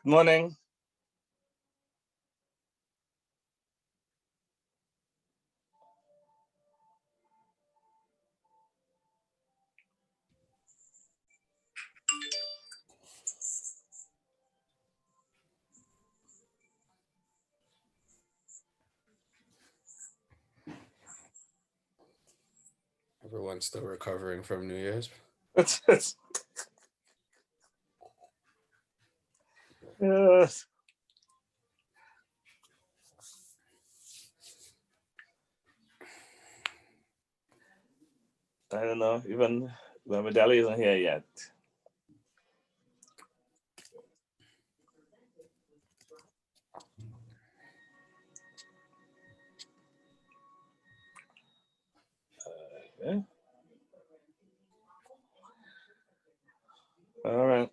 Morning. Everyone's still recovering from New Year's. Yes. I don't know. Even the medallion isn't here yet. Okay. All right.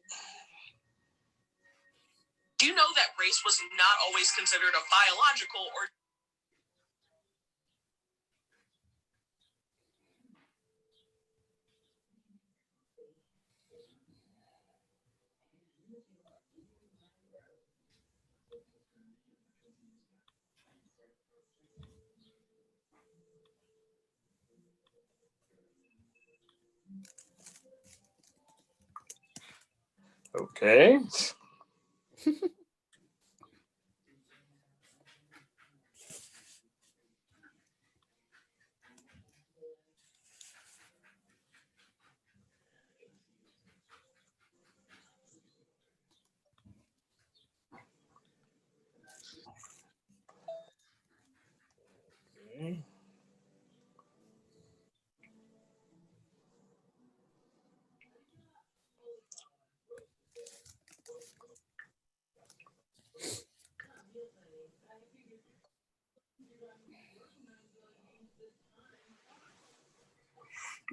Do you know that race was not always considered a biological or... Okay.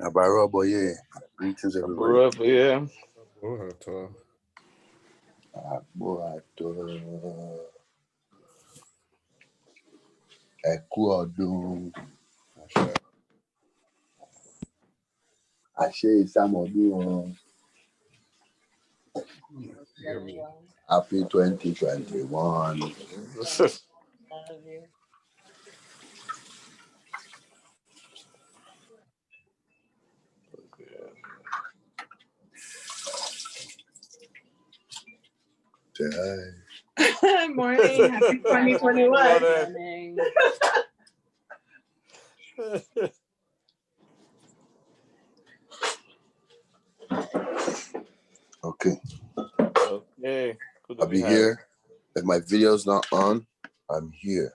Abaroboye, greetings everybody. Yeah. Ecuador. Ashe Samodun. Happy 2021. Morning. Happy 2021. Morning. Okay. Okay. I'll be here. If my video's not on, I'm here.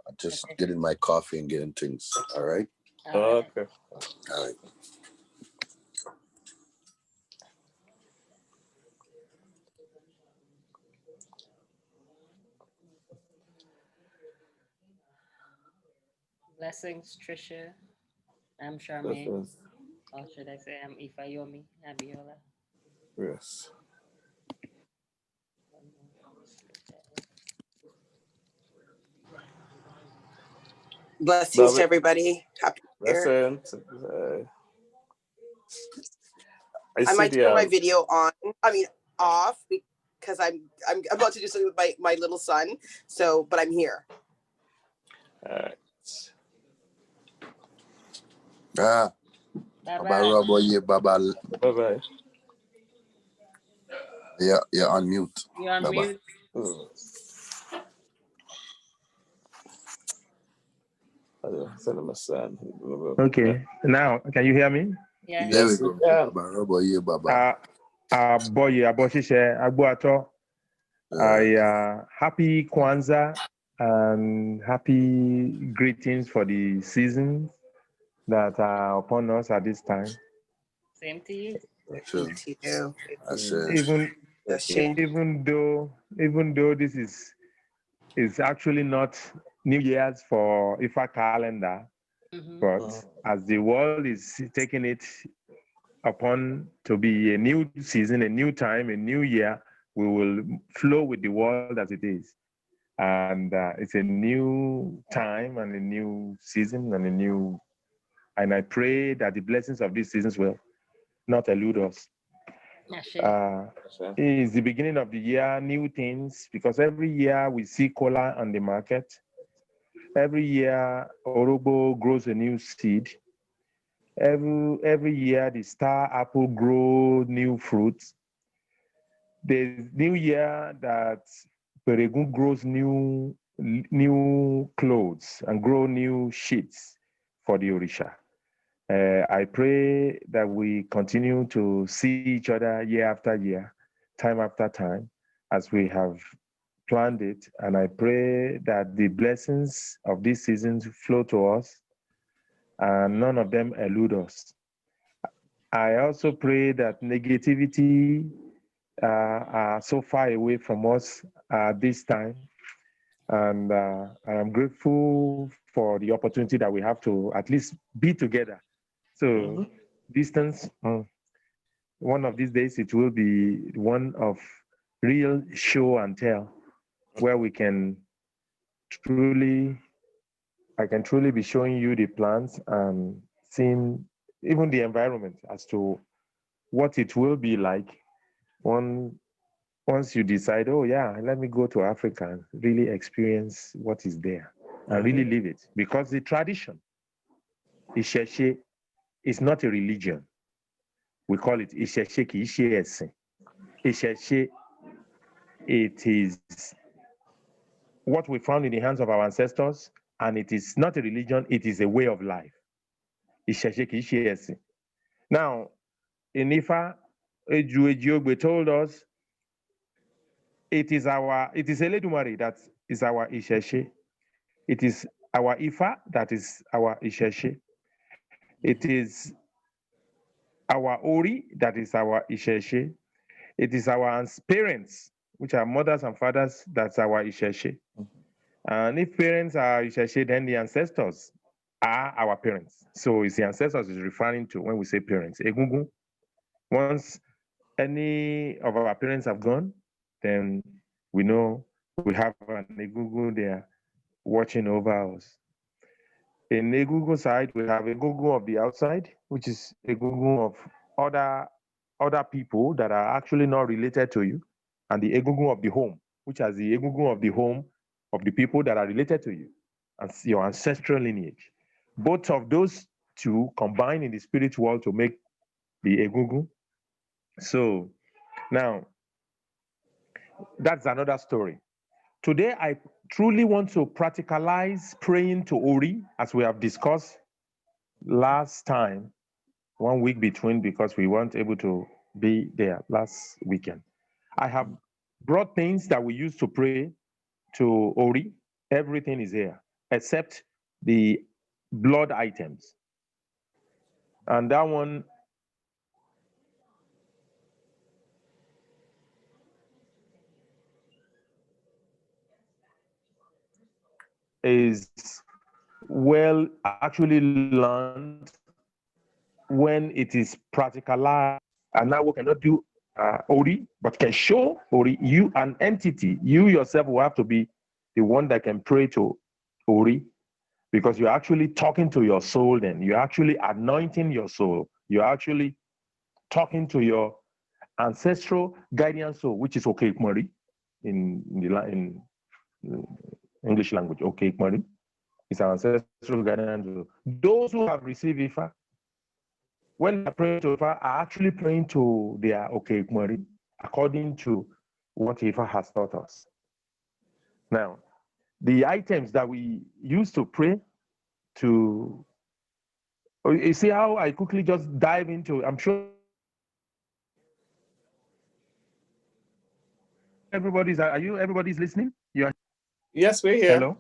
I'm just getting my coffee and getting things. All right? Okay. All right. Blessings, Trisha. I'm Charmaine. Or should I say I'm Ifayomi Abiola? Yes. Blessings to everybody. Happy New Year. I might turn my video on. Off because I'm about to do something with my little son. So, but I'm here. All right. Abaroboye, Baba. Bye-bye. Yeah, you're on mute. You're on mute. Send him a son. Okay. Now, can you hear me? Yeah. There we go. Abaroboye, Baba. Boy, Aboshishe, Agbuato. Happy Kwanzaa and happy greetings for the seasons that are upon us at this time. Same to you. Same to you. Even though this is actually not New Year's for IFA calendar, but as the world is taking it upon to be a new season, a new time, a new year, we will flow with the world as it is. And it's a new time and a new season and I pray that the blessings of these seasons will not elude us. It's the beginning of the year, new things, because every year we see cola on the market. Every year, Orobo grows a new seed. Every year, the star apple grow new fruits. The new year that Peregun grows new clothes and grow new sheets for the Orisha. I pray that we continue to see each other year after year, time after time, as we have planned it. And I pray that the blessings of these seasons flow to us and none of them elude us. I also pray that negativity are so far away from us this time. And I am grateful for the opportunity that we have to at least be together. So distance, one of these days, it will be one of real show and tell, where we can I can truly be showing you the plans and seeing even the environment as to what it will be like once you decide, oh yeah, let me go to Africa and really experience what is there and really live it. Because the tradition, Isheshe, is not a religion. We call it Isheshe ki Ishe Esin. Isheshe, it is what we found in the hands of our ancestors, and it is not a religion, it is a way of life. Isheshe ki Ishe Esin. Now, in Ifa, Ejuejiogbe told us it is Eledumare that is our Isheshe. It is our Ifa that is our Isheshe. It is our Ori that is our Isheshe. It is our parents, which are mothers and fathers, that's our Isheshe. And if parents are Isheshe, then the ancestors are our parents. So it's the ancestors is referring to when we say parents. Egungun. Once any of our parents have gone, then we know we have an Egungun there watching over us. In Egungun side, we have Egungun of the outside, which is Egungun of other people that are actually not related to you, and the Egungun of the home, which is the Egungun of the home of the people that are related to you, and your ancestral lineage. Both of those two combine in the spirit world to make the Egungun. So now, that's another story. Today, I truly want to practicalize praying to Ori, as we have discussed last time, 1 week between, because we weren't able to be there last weekend. I have brought things that we used to pray to Ori. Everything is here, except the blood items. And that one is well actually learned when it is practicalized. And now we cannot do Ori, but can show Ori, you an entity, you yourself will have to be the one that can pray to Ori, because you're actually talking to your soul then. You're actually anointing your soul. You're actually talking to your ancestral guardian soul, which is Okekmari in English language. Okekmari is our ancestral guardian soul. Those who have received Ifa, when they're praying to Ifa, are actually praying to their Okekmari according to what Ifa has taught us. Now, the items that we used to pray to, you see how I quickly just dive into, I'm sure everybody's listening? Yes, we're here. Hello?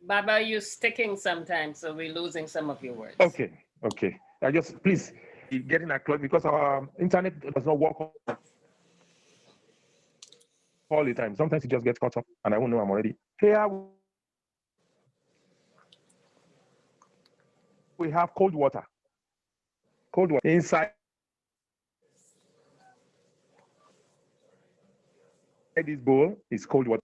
Baba, you're sticking sometimes, so we're losing some of your words. Okay. I just, please, getting a clock, because our internet does not work all the time. Sometimes it just gets cut off, and I won't know I'm already here. We have cold water. Inside this bowl is cold water.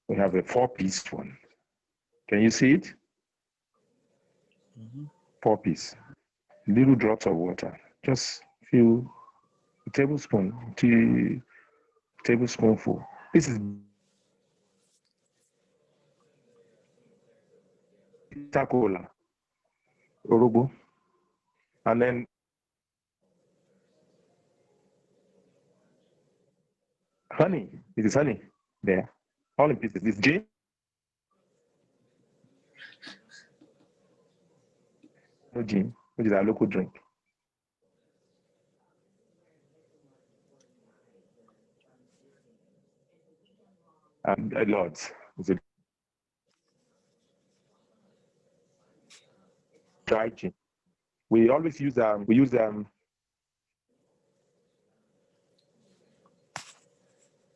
We have a 4-piece one. Can you see it? 4 pieces, little drops of water, just few tablespoonful. This is bitter cola, orógbó, and then honey. It is honey there, all in pieces. This gin, no gin, which is our local drink. And Lords is a dry gin. We always use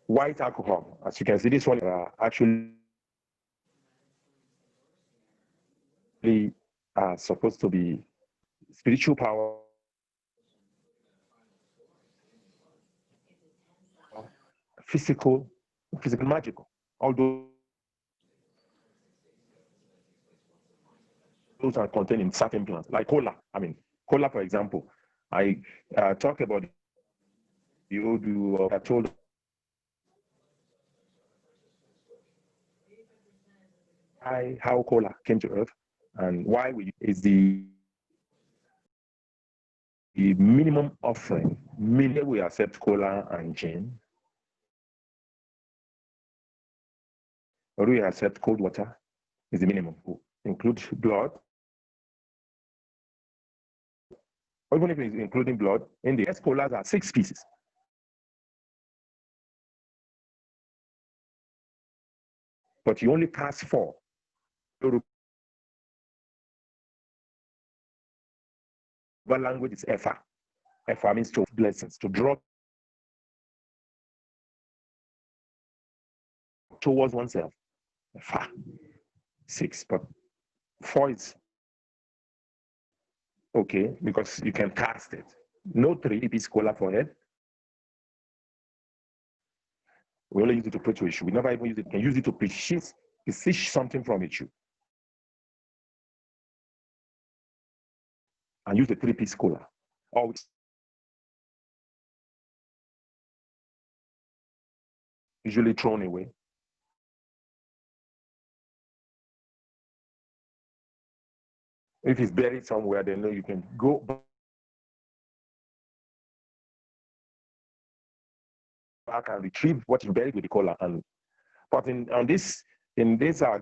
white alcohol. As you can see, this one actually supposed to be spiritual power, physical, magical. Although those are contained in certain plants, like cola. I mean, cola, for example. I talk about the Odu. I told how cola came to earth and why is the minimum offering. Minimum we accept cola and gin, or we accept cold water is the minimum. Include blood, or even if it's including blood, in the best colas are 6 pieces. But you only pass 4. What language is Efa? Efa means to blessings, to draw towards oneself. Efa, 6, but 4 is okay because you can cast it. No 3-piece cola for head. We only use it to pray to issue. We never even use it. We can use it to beseech something from issue. And use the 3-piece cola. Or usually thrown away. If it's buried somewhere, then you can go back and retrieve what you buried with the cola. But in this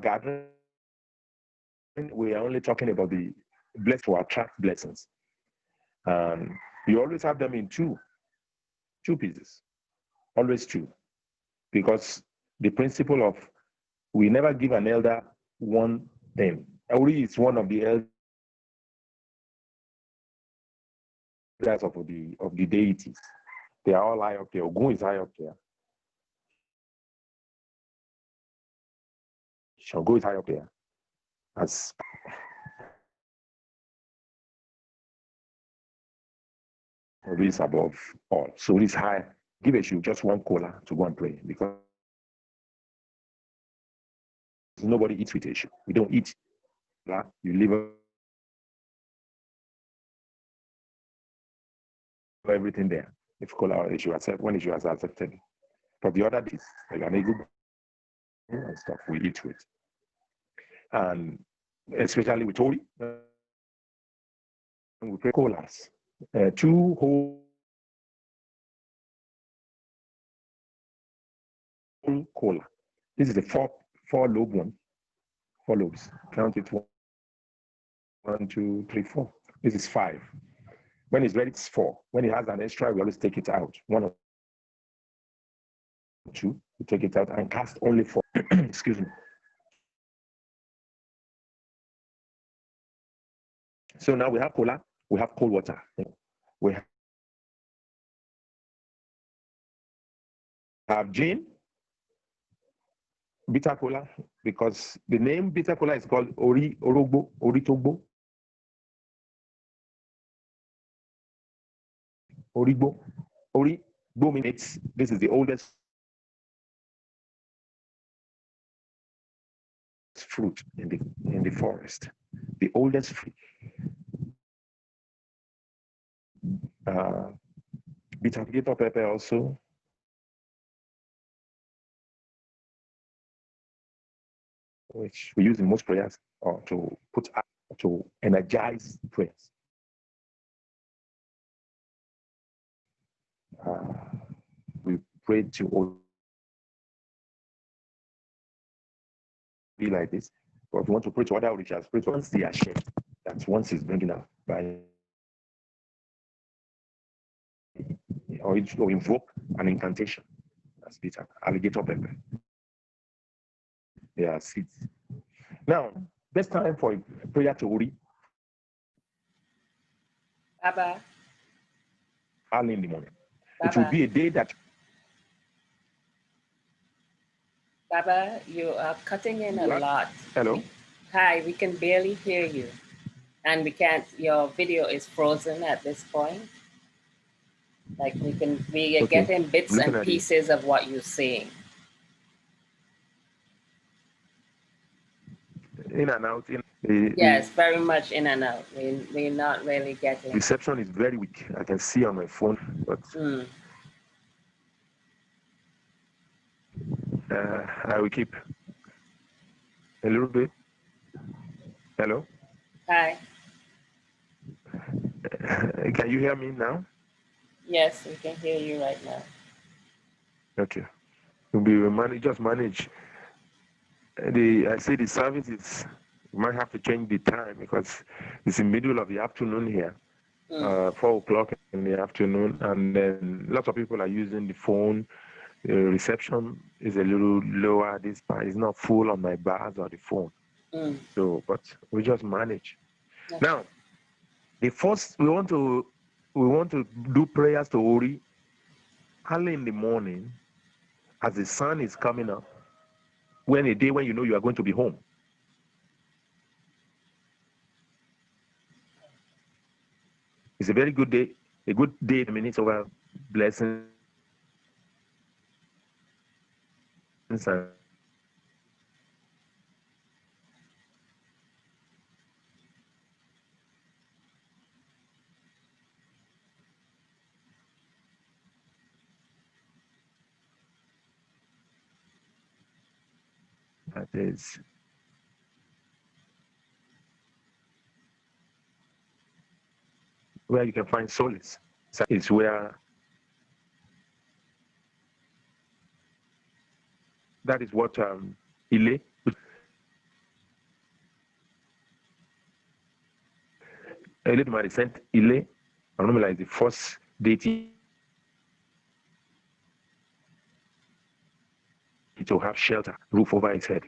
gathering, we are only talking about the blessed to attract blessings. You always have them in two pieces, always 2, because the principle of we never give an elder one thing. Ori is one of the elders of the deities. They are all high up there. Ogun is high up there. Shango is high up there. As Ori is above all. So it is high. Give a shoe just one cola to go and pray because nobody eats with issue. We don't eat. You leave everything there. If cola issue accept, when issue has accepted. But the other days, like an egg and stuff, we eat with. And especially with Tori, we pray colas. 2 whole cola. This is the 4 lobe one. 4 lobes. Count it 1, 2, 3, 4. This is 5. When it's ready, it's 4. When it has an extra, we always take it out. 1 or 2, we take it out and cast only 4. Excuse me. So now we have cola, we have cold water. We have gin, bitter cola, because the name bitter cola is called Orogbo, Oritogbo. Origbo. Origbo means this is the oldest fruit in the forest. the oldest bitter pepper also. Which we use in most prayers or to put up, to energize prayers. We pray to be like this, but if we want to pray to other rituals, pray to once they are shared, that once is bringing up by or invoke an incantation. That's bitter, alligator pepper. They are seeds. Now, best time for prayer to Ori. Baba. Early in the morning. Baba. It will be a day that. Baba, you are cutting in a lot. Hello. Hi, we can barely hear you, and we can't. Your video is frozen at this point. Like we are getting bits and pieces of what you're saying. In and out. Yes, very much in and out. We're not really getting. Reception is very weak. I can see on my phone, but I will keep a little bit. Hello. Hi. Can you hear me now? Yes, we can hear you right now. Okay. We just manage. I say the service is, we might have to change the time because it's in the middle of the afternoon here, 4 o'clock in the afternoon, and then lots of people are using the phone. The reception is a little lower this part. It's not full on my bars or the phone. So, but we just manage. Okay. Now, the first we want to do prayers to Ori early in the morning, as the sun is coming up. When a day when you know you are going to be home. It's a very good day. A good day, the minutes over blessings and that is where you can find solace. It's where that is what Ile. Eledumare sent Ile, Orunmila is the first deity to have shelter, roof over its head.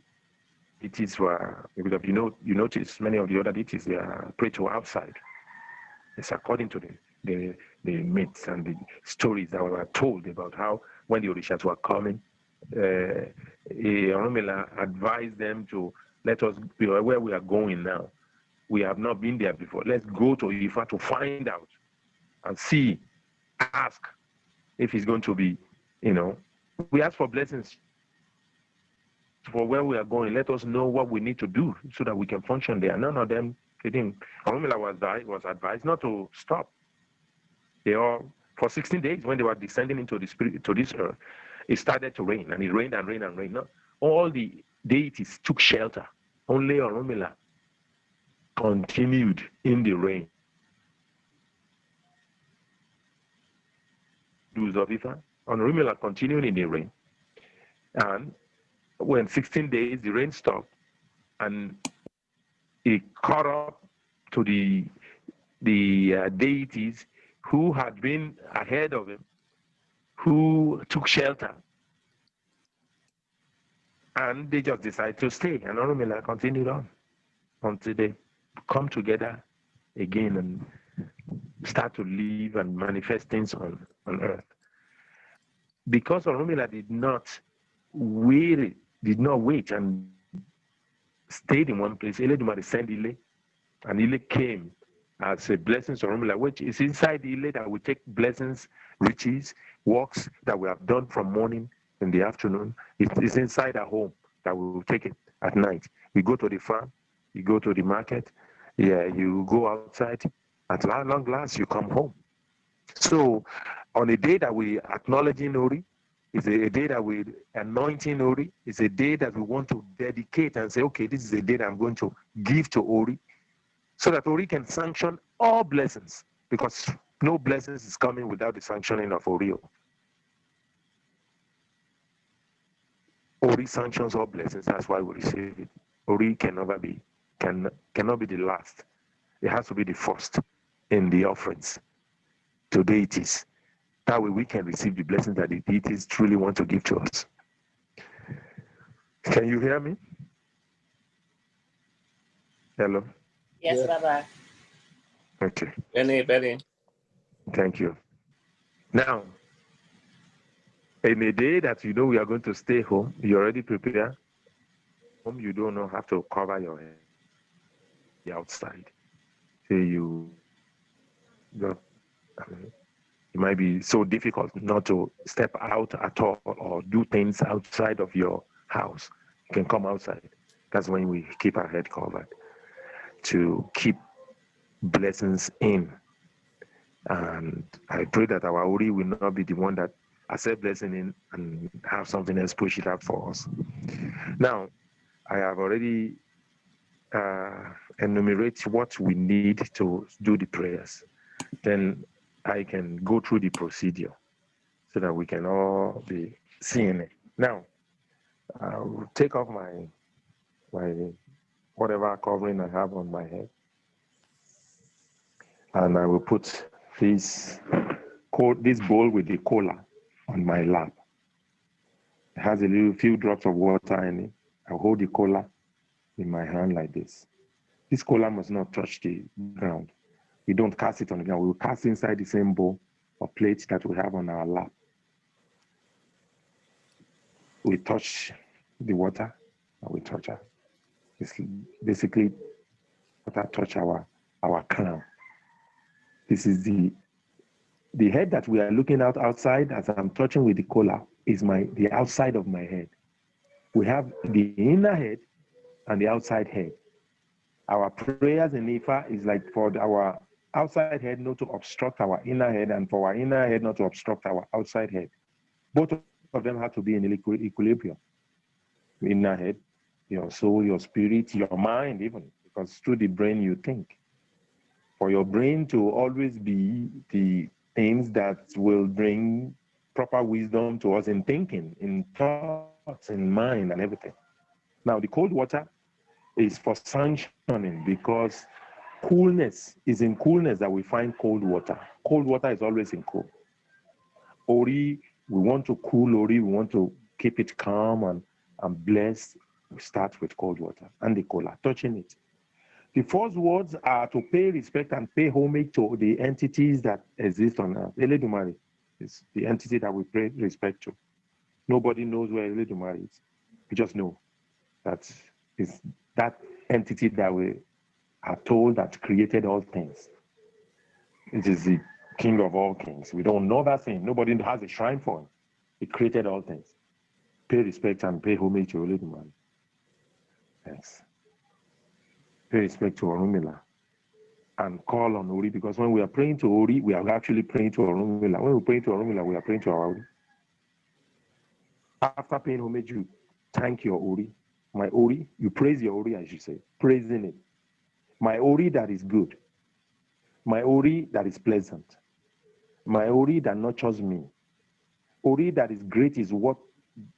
Deities were, because you notice many of the other deities, they are prayed to outside. It's according to the myths and the stories that were told about how when the Orishas were coming, Orunmila advised them to let us be where we are going now. We have not been there before. Let's go to IFA to find out and see, ask if it's going to be, we ask for blessings for where we are going. Let us know what we need to do so that we can function there. None of them didn't. Orunmila was advised not to stop. They all, for 16 days, when they were descending into this earth, it started to rain, and it rained and rained and rained. No, all the deities took shelter. Only Orunmila continued in the rain. Orunmila continued in the rain, and when 16 days the rain stopped, and it caught up to the deities who had been ahead of him, who took shelter, and they just decided to stay, and Orunmila continued on until they come together again and start to live and manifest things on earth. Because Orunmila did not wait and stayed in one place, Eledumare sent Ile, and Ile came as a blessing to Orunmila, which is inside Ile that we take blessings, riches, works that we have done from morning in the afternoon. It is inside our home that we will take it at night. We go to the farm, You go to the market, yeah, you go outside, at long last, you come home. So on a day that we acknowledging Ori, is a day that we anointing Ori, is a day that we want to dedicate and say, okay, this is a day that I'm going to give to Ori, so that Ori can sanction all blessings, because no blessings is coming without the sanctioning of Ori. Ori sanctions all blessings, that's why we receive it. Ori can never be, cannot be the last. It has to be the first in the offerings to deities. That way we can receive the blessings that the deities truly want to give to us. Can you hear me? Hello? Yes, Yeah. Baba. Okay, Benny. thank you. Now, in a day that you know we are going to stay home, you already prepare. Home, you don't know have to cover your head outside. Say you don't, it might be so difficult not to step out at all or do things outside of your house. You can come outside. That's when we keep our head covered to keep blessings in. And I pray that our Ori will not be the one that accept blessing in and have something else push it out for us. Now, I have already enumerate what we need to do the prayers. Then I can go through the procedure so that we can all be seeing it. Now, I'll take off my whatever covering I have on my head, and I will put this bowl with the cola on my lap. It has a little few drops of water in it. I'll hold the cola in my hand like this. This cola must not touch the ground. We don't cast it on the ground. We will cast inside the same bowl or plate that we have on our lap. We touch the water and we touch her. It's basically water touch our crown. This is the head that we are looking at outside as I'm touching with the cola is the outside of my head. We have the inner head and the outside head. Our prayers in IFA is like for our outside head not to obstruct our inner head, and for our inner head not to obstruct our outside head. Both of them have to be in equilibrium. Your inner head, your soul, your spirit, your mind even, because through the brain you think. For your brain to always be the things that will bring proper wisdom to us in thinking, in thoughts, in mind and everything. Now the cold water is for sanctioning, because coolness is in coolness that we find cold water. Cold water is always in cool. Ori, we want to cool Ori, we want to keep it calm and blessed. We start with cold water and the cola, touching it. The first words are to pay respect and pay homage to the entities that exist on earth. Eledumare is the entity that we pay respect to. Nobody knows where Eledumare is. We just know that it's that entity that we are told that created all things. It is the King of all kings. We don't know that thing. Nobody has a shrine for him. He created all things. Pay respect and pay homage to Eledumare. Yes. Pay respect to Orunmila and call on Ori, because when we are praying to Ori, we are actually praying to Orunmila. When we pray to Orunmila, we are praying to our Ori. After paying homage, you thank your Ori. My Ori, you praise your Ori, I should say, praising it. My Ori that is good. My Ori that is pleasant. My Ori that nurtures me. Ori that is great is what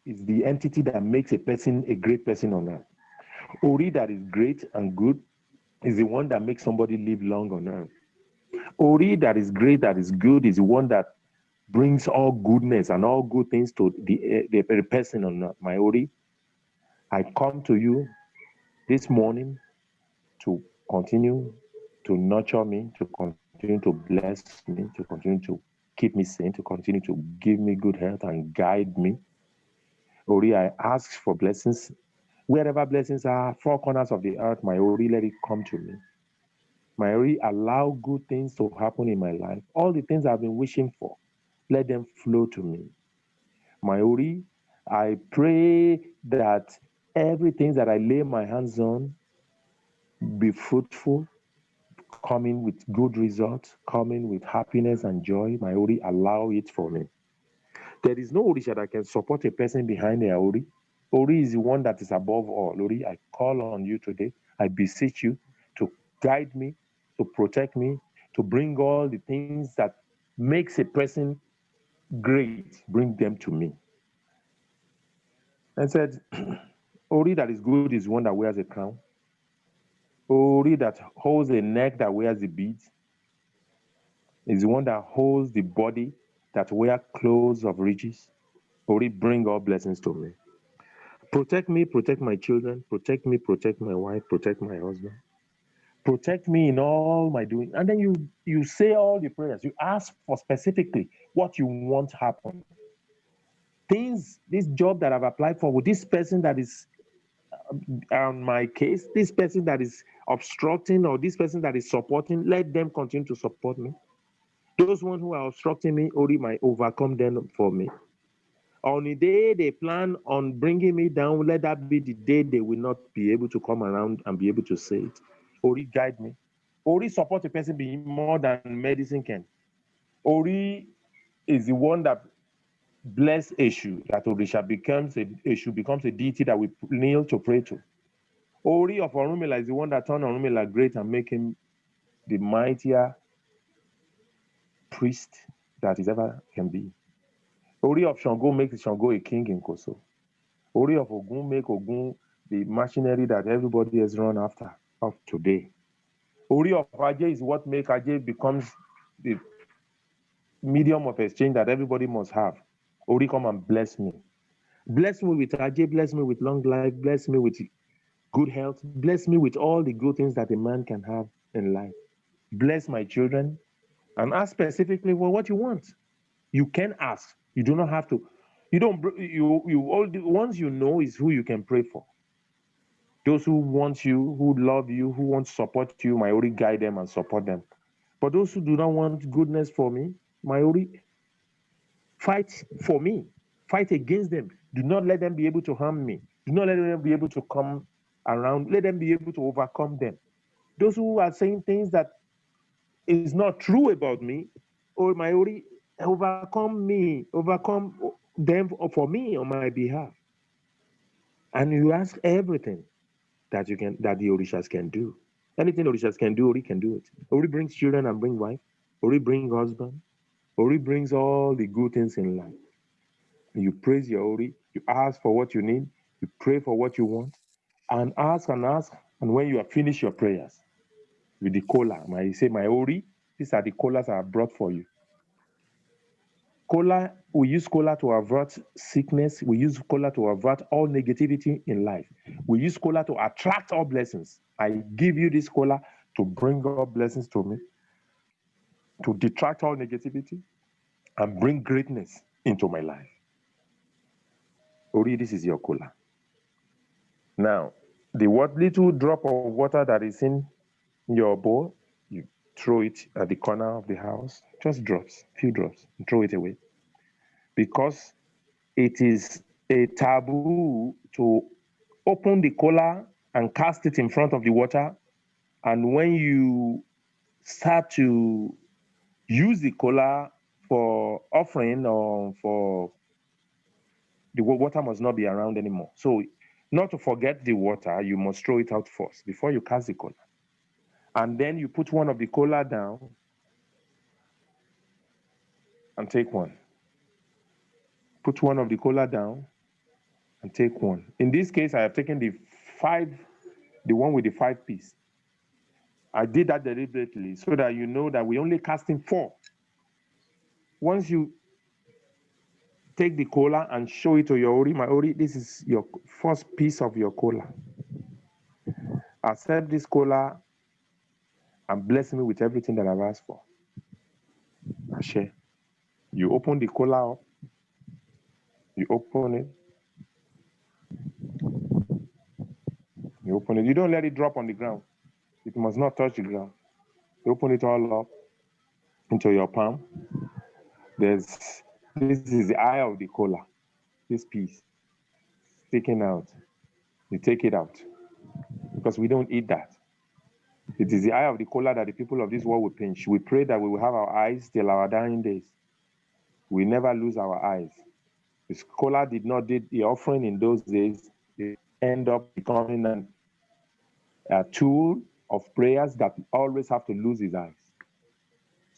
is the entity that makes a person a great person on earth. Ori that is great and good is the one that makes somebody live long on earth. Ori that is great, that is good, is the one that brings all goodness and all good things to the person on earth. My Ori, I come to you this morning to continue to nurture me, to continue to bless me, to continue to keep me sane, to continue to give me good health and guide me. Ori, I ask for blessings. Wherever blessings are, four corners of the earth, my Ori, let it come to me. My Ori, allow good things to happen in my life. All the things I've been wishing for, let them flow to me. My Ori, I pray that everything that I lay my hands on be fruitful, coming with good results, coming with happiness and joy. My Ori, allow it for me. There is no Orisha that can support a person behind their Ori. Ori is the one that is above all. Ori, I call on you today. I beseech you to guide me, to protect me, to bring all the things that makes a person great, bring them to me. And said, Ori that is good is one that wears a crown. Ori that holds a neck that wears the beads is the one that holds the body that wear clothes of riches. Ori, bring all blessings to me. Protect me, protect my children, protect me, protect my wife, protect my husband. Protect me in all my doing. And then you say all the prayers. You ask for specifically what you want to happen. Things, this job that I've applied for with this person that is on my case, this person that is obstructing or this person that is supporting, let them continue to support me. Those ones who are obstructing me, Ori might overcome them for me. On the day they plan on bringing me down, let that be the day they will not be able to come around and be able to say it. Ori, guide me. Ori, support a person being more than medicine can. Ori is the one that bless Eshu, that Orisha Eshu becomes a deity that we kneel to pray to. Ori of Orunmila is the one that turned Orunmila great and make him the mightier priest that is ever can be. Ori of Shango makes Shango a king in Koso. Ori of Ogun make Ogun the machinery that everybody has run after of today. Ori of Ajay is what make Ajay becomes the medium of exchange that everybody must have. Ori, come and bless me. Bless me with Ajay, bless me with long life, bless me with good health, bless me with all the good things that a man can have in life. Bless my children and ask specifically for what you want. You can ask. You do not have to. You don't. You all the ones you know is who you can pray for. Those who want you, who love you, who want to support you, my Ori, guide them and support them. But those who do not want goodness for me, my Ori, fight for me. Fight against them. Do not let them be able to harm me. Do not let them be able to come around. Let them be able to overcome them. Those who are saying things that is not true about me, or my Ori, overcome me, overcome them for me on my behalf. And you ask everything that you can, that the Orishas can do. Anything Orishas can do, Ori can do it. Ori brings children and bring wife. Ori brings husband. Ori brings all the good things in life. You praise your Ori. You ask for what you need. You pray for what you want. And ask and ask. And when you have finished your prayers with the kola, you say, my Ori, these are the kolas I have brought for you. Kola, we use kola to avert sickness. We use kola to avert all negativity in life. We use kola to attract all blessings. I give you this kola to bring all blessings to me, to detract all negativity, and bring greatness into my life. Ori, this is your kola. Now, the little drop of water that is in your bowl, you throw it at the corner of the house, just drops, few drops, and throw it away. Because it is a taboo to open the kola and cast it in front of the water. And when you start to use the kola for offering or for the water must not be around anymore. So not to forget the water, you must throw it out first before you cast the kola. And then you put one of the kola down and take one. Put one of the kola down and take one. In this case, I have taken the one with the 5 piece. I did that deliberately so that you know that we only casting 4. Once you take the kola and show it to your Ori, my Ori, this is your first piece of your kola. Accept this kola and bless me with everything that I've asked for. Ashe. You open the kola up. You open it. You open it. You don't let it drop on the ground. It must not touch the ground. You open it all up into your palm. This is the eye of the kola. This piece sticking out. You take it out because we don't eat that. It is the eye of the kola that the people of this world will pinch. We pray that we will have our eyes till our dying days. We never lose our eyes. The scholar did not do the offering in those days. It end up becoming a tool of prayers that always have to lose his eyes.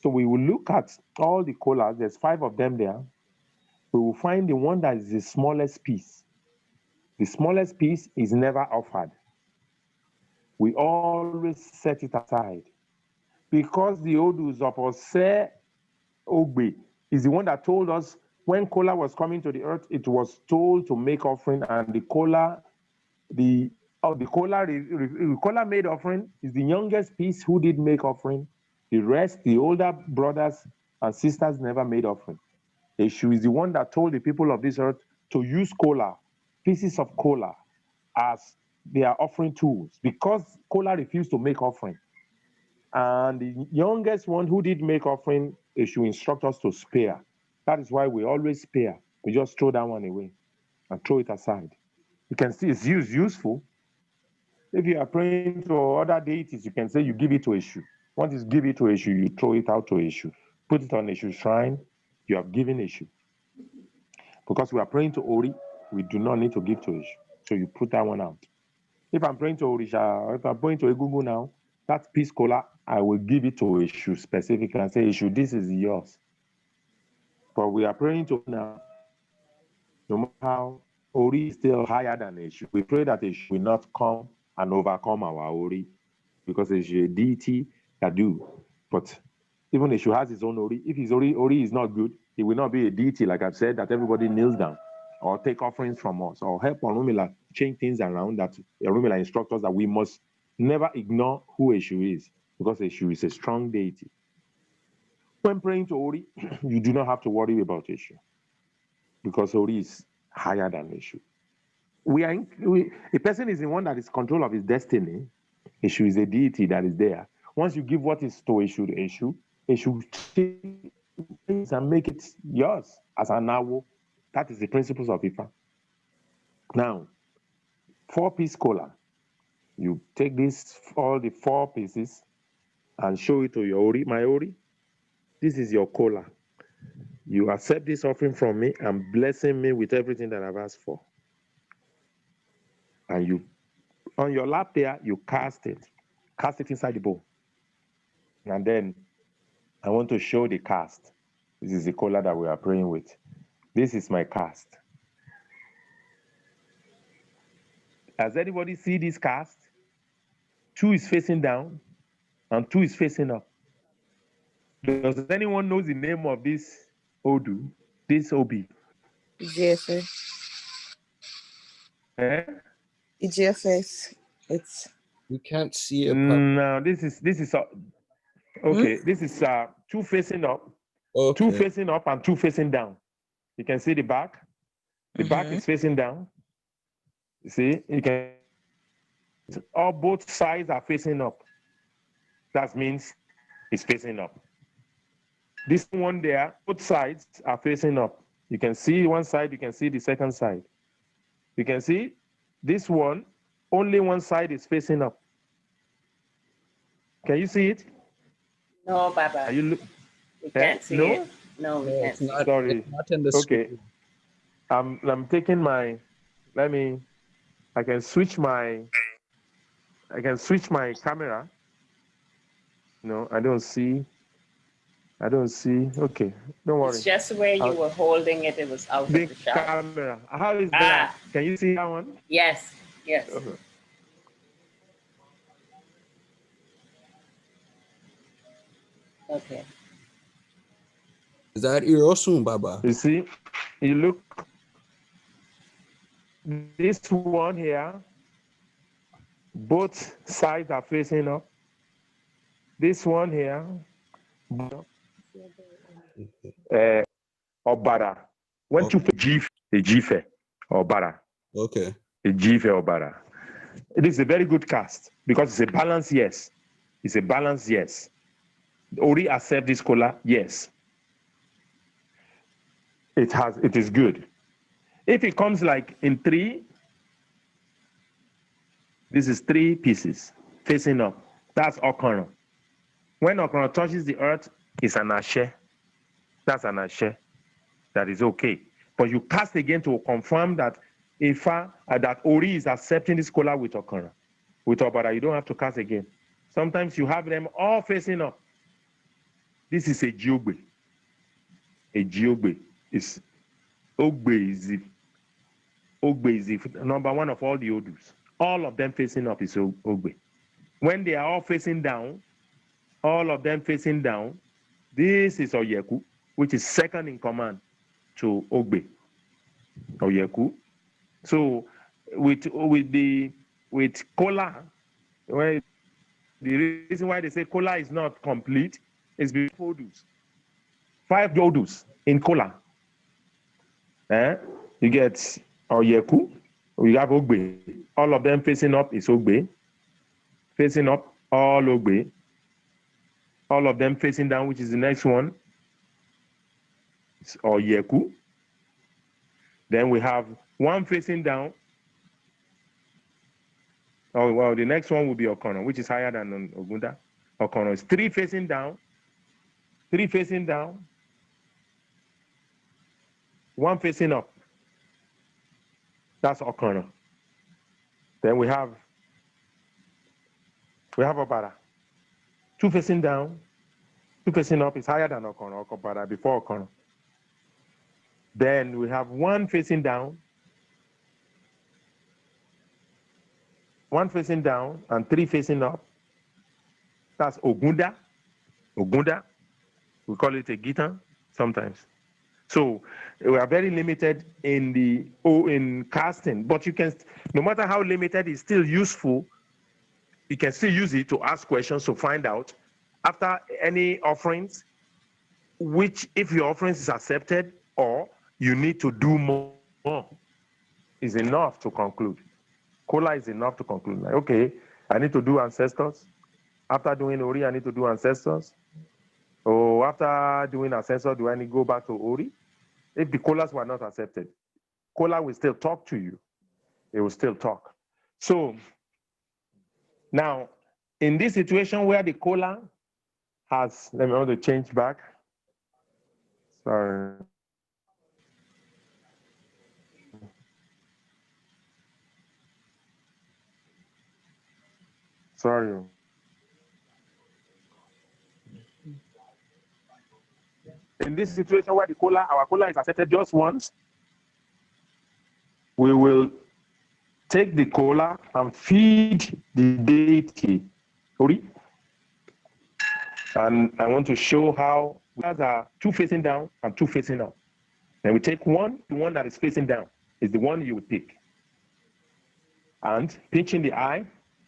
So we will look at all the colas. There's 5 of them there. We will find the one that is the smallest piece. The smallest piece is never offered. We always set it aside because the Odus of Ose Ogbe is the one that told us when kola was coming to the earth, it was told to make offering, and the kola made offering is the youngest piece who did make offering. The rest, the older brothers and sisters, never made offering. Eshu is the one that told the people of this earth to use kola, pieces of kola, as their offering tools, because kola refused to make offering. And the youngest one who did make offering, Eshu instruct us to spare. That is why we always spare. We just throw that one away and throw it aside. You can see it's useful. If you are praying to other deities, you can say you give it to Eshu. Once you give it to Eshu, you throw it out to Eshu. Put it on Eshu's shrine, you have given Eshu. Because we are praying to Ori, we do not need to give to Eshu. So you put that one out. If I'm praying to Orisha, or if I'm praying to Egungun now, that piece kola, I will give it to Eshu specifically and say, Eshu, this is yours. But we are praying to now, no matter how Ori is still higher than Eshu. We pray that Eshu will not come and overcome our Ori, because Eshu is a deity that do. But even Eshu has his own Ori. If his Ori is not good, he will not be a deity, like I've said, that everybody kneels down or take offerings from us or help Orunmila change things around, that Orunmila instructs us that we must never ignore who Eshu is, because Eshu is a strong deity. When praying to Ori, you do not have to worry about Eshu, because Ori is higher than Eshu. A person is the one that is control of his destiny. Eshu is a deity that is there. Once you give what is to Eshu change and make it yours as an awo. That is the principles of IFA. Now, 4-piece kola. You take all the 4 pieces and show it to your Ori. My Ori, this is your kola. You accept this offering from me and blessing me with everything that I've asked for. And you, on your lap there, you cast it inside the bowl. And then I want to show the cast. This is the kola that we are praying with. This is my cast. Has anybody see this cast? 2 is facing down and 2 is facing up. Does anyone know the name of this Odu, this Obi? GFS. GFS. It's. We can't see it. No, this is okay. This is 2 facing up, Okay. 2 facing up and 2 facing down. You can see the back. The back is facing down. You see, you can. Both sides are facing up. That means it's facing up. This one there, both sides are facing up. You can see one side, you can see the second side. You can see this one, only one side is facing up. Can you see it? No, Baba. We can't see no? it. No, we can't see it. Sorry. It's not in the Okay. screen. I'm taking my, I can switch my camera. No, I don't see. Okay, don't worry. It's just where you were holding it, it was out The of the shot. camera. How is that? Can you see that one? Yes, yes. Okay. Is that Irosun, Baba? You see, you look, this one here, both sides are facing up. This one here, Obara. When you Jife, a Jife, Obara. Okay. A Jife Obara. It is a very good cast because it's a balance, yes. It's a balance, yes. Ori accept this kola, yes. It is good. If it comes like in 3, this is 3 pieces facing up. That's okono. When okono touches the earth, it's an ashe. That's an ashe. That is okay. But you cast again to confirm that Ifa, that Ori is accepting this kola with okono. With obara, you don't have to cast again. Sometimes you have them all facing up. This is a jiogbe. A jiogbe is ogbe is the number one of all the odus. All of them facing up is ogbe. When they are all facing down, all of them facing down, this is Oyeku, which is second in command to Ogbe. Oyeku. So with Kola, well, the reason why they say Kola is not complete is because odus. 5 odus in Kola. You get Oyeku, you have Ogbe. All of them facing up is Ogbe. Facing up, all Ogbe. All of them facing down, which is the next one, it's Oyeku. Then we have one facing down. Oh, well, the next one will be Okono, which is higher than Ogunda. Okono is 3 facing down, 3 facing down, 1 facing up. That's Okono. Then we have Obara. 2 facing down, 2 facing up is higher than Okono, Obara before Okono. Then we have 1 facing down, 1 facing down, and 3 facing up. That's Ogunda. Ogunda. We call it a Gita sometimes. So we are very limited in casting, but you can, no matter how limited, it's still useful. You can still use it to ask questions to find out after any offerings, which if your offerings is accepted or you need to do more, is enough to conclude. Kola is enough to conclude. Like, okay, I need to do ancestors. After doing Ori, I need to do ancestors. Or after doing ancestors, do I need to go back to Ori? If the Kolas were not accepted, Kola will still talk to you. It will still talk. So now, in this situation where the Kola has, let me want to change back. Sorry. Sorry. In this situation where our Kola is accepted just once, we will take the Kola and feed the deity. And I want to show how there are 2 facing down and 2 facing up. Then we take one, the one that is facing down is the one you will pick. And pinching the eye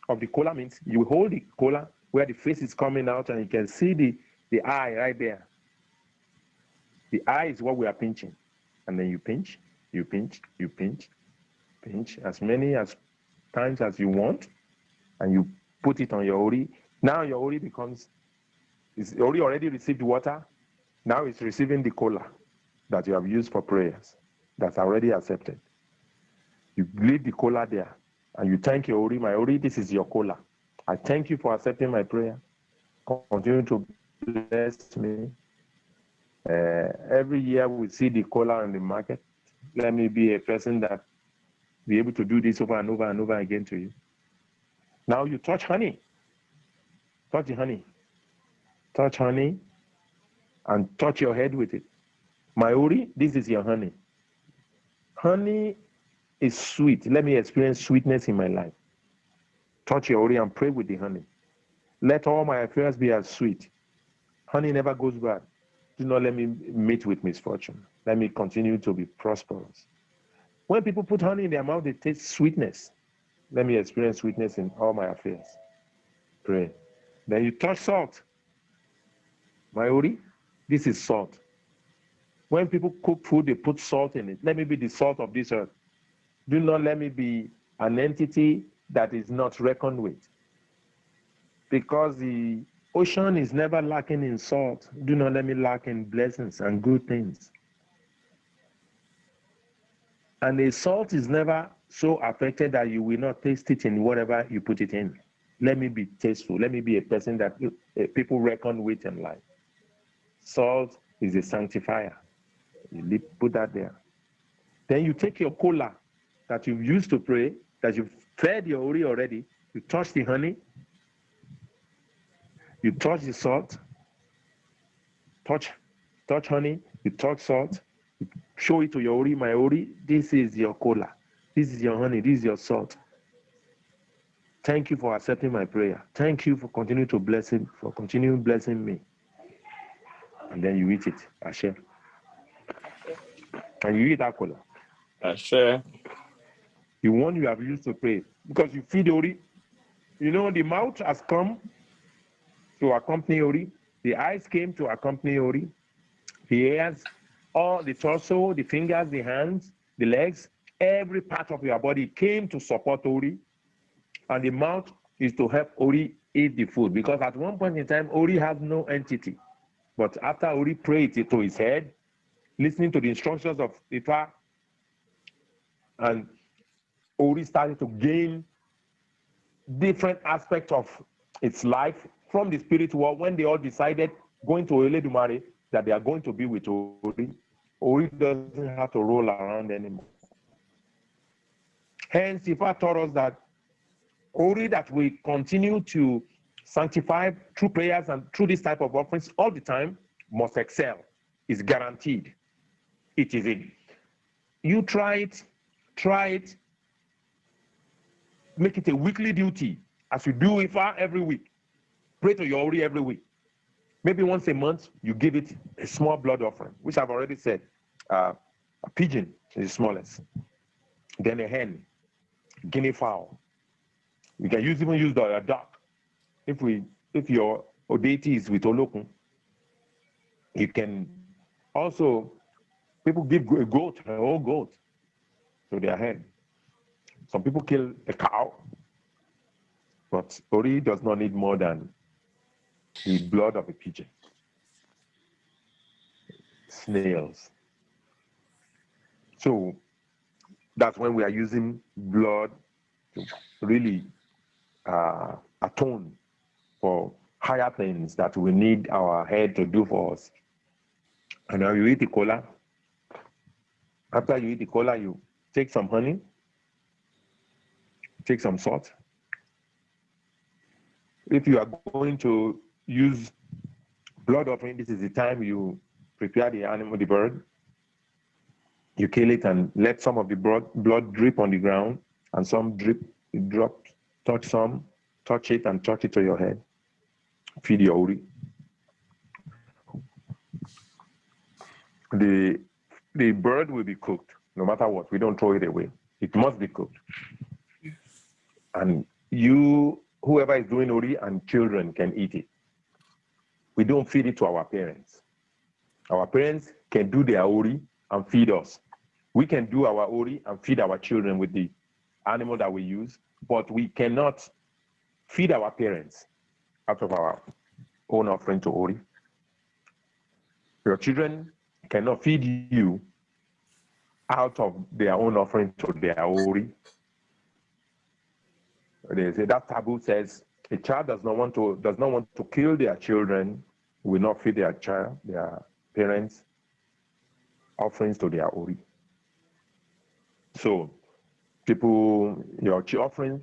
of the Kola means you hold the Kola where the face is coming out and you can see the eye right there. The eye is what we are pinching. And then you pinch, you pinch, you pinch, pinch as many times as you want, and you put it on your Ori. Now your Ori Ori already received water. Now it's receiving the Kola that you have used for prayers. That's already accepted. You leave the Kola there, and you thank your Ori. My Ori, this is your Kola. I thank you for accepting my prayer. Continue to bless me. Every year we see the Kola on the market. Let me be a person that be able to do this over and over and over again to you. Now you touch honey. Touch the honey. Touch honey and touch your head with it. My Ori, this is your honey. Honey is sweet. Let me experience sweetness in my life. Touch your Ori and pray with the honey. Let all my affairs be as sweet. Honey never goes bad. Do not let me meet with misfortune. Let me continue to be prosperous. When people put honey in their mouth, they taste sweetness. Let me experience sweetness in all my affairs. Pray. Then you touch salt. My Ori, this is salt. When people cook food, they put salt in it. Let me be the salt of this earth. Do not let me be an entity that is not reckoned with. Because the ocean is never lacking in salt. Do not let me lack in blessings and good things. And the salt is never so affected that you will not taste it in whatever you put it in. Let me be tasteful. Let me be a person that people reckon with in life. Salt is a sanctifier. You put that there. Then you take your cola that you've used to pray, that you've fed your ori already. You touch the honey. You touch the salt. Touch honey. You touch salt. You show it to your ori. My ori, this is your cola. This is your honey. This is your salt. Thank you for accepting my prayer. Thank you for continuing blessing me. And then you eat it. Ashe. And you eat that cola. Ashe. The one you have used to pray. Because you feed ori. You know, the mouth has come to accompany ori. The eyes came to accompany ori. The ears, all the torso, the fingers, the hands, the legs, every part of your body came to support ori. And the mouth is to help ori eat the food. Because at one point in time, ori has no entity. But after ori prayed it to his head, listening to the instructions of IFA, and ori started to gain different aspects of its life from the spirit world. When they all decided going to Eledumare that they are going to be with ori, ori doesn't have to roll around anymore. Hence, IFA taught us that ori that we continue to sanctify through prayers and through this type of offerings all the time must excel. Is guaranteed. It is it. You try it, make it a weekly duty as you do IFA every week. Pray to your ori every week. Maybe once a month, you give it a small blood offering, which I've already said. A pigeon is the smallest. Then a hen, guinea fowl. You can even use a duck. If your deity is with Olokun, you can also, people give a goat, a whole goat to their head. Some people kill a cow, but ori does not need more than the blood of a pigeon. Snails. So that's when we are using blood to really atone for higher things that we need our head to do for us. And now you eat the cola. After you eat the cola, you take some honey, take some salt. If you are going to use blood offering, this is the time you prepare the animal, the bird. You kill it and let some of the blood drip on the ground, and some drop, touch it and touch it to your head. Feed your ori. The bird will be cooked, no matter what. We don't throw it away. It must be cooked. And whoever is doing ori and children can eat it. We don't feed it to our parents. Our parents can do their ori and feed us. We can do our ori and feed our children with the animal that we use, but we cannot feed our parents out of our own offering to ori. Your children cannot feed you out of their own offering to their ori. They say that taboo says a child does not want to kill their children, will not feed their parents offerings to their ori. So your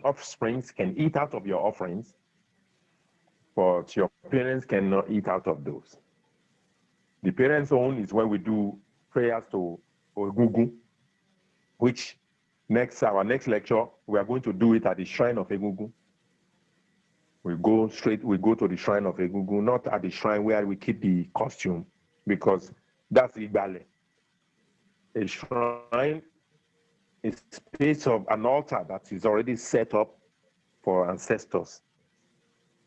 offsprings can eat out of your offerings, but your parents cannot eat out of those. The parents' own is when we do prayers to Egungun, which our next lecture, we are going to do it at the shrine of Egungun. We go to the shrine of Egungun, not at the shrine where we keep the costume, because that's Igbale. A shrine is a space of an altar that is already set up for ancestors.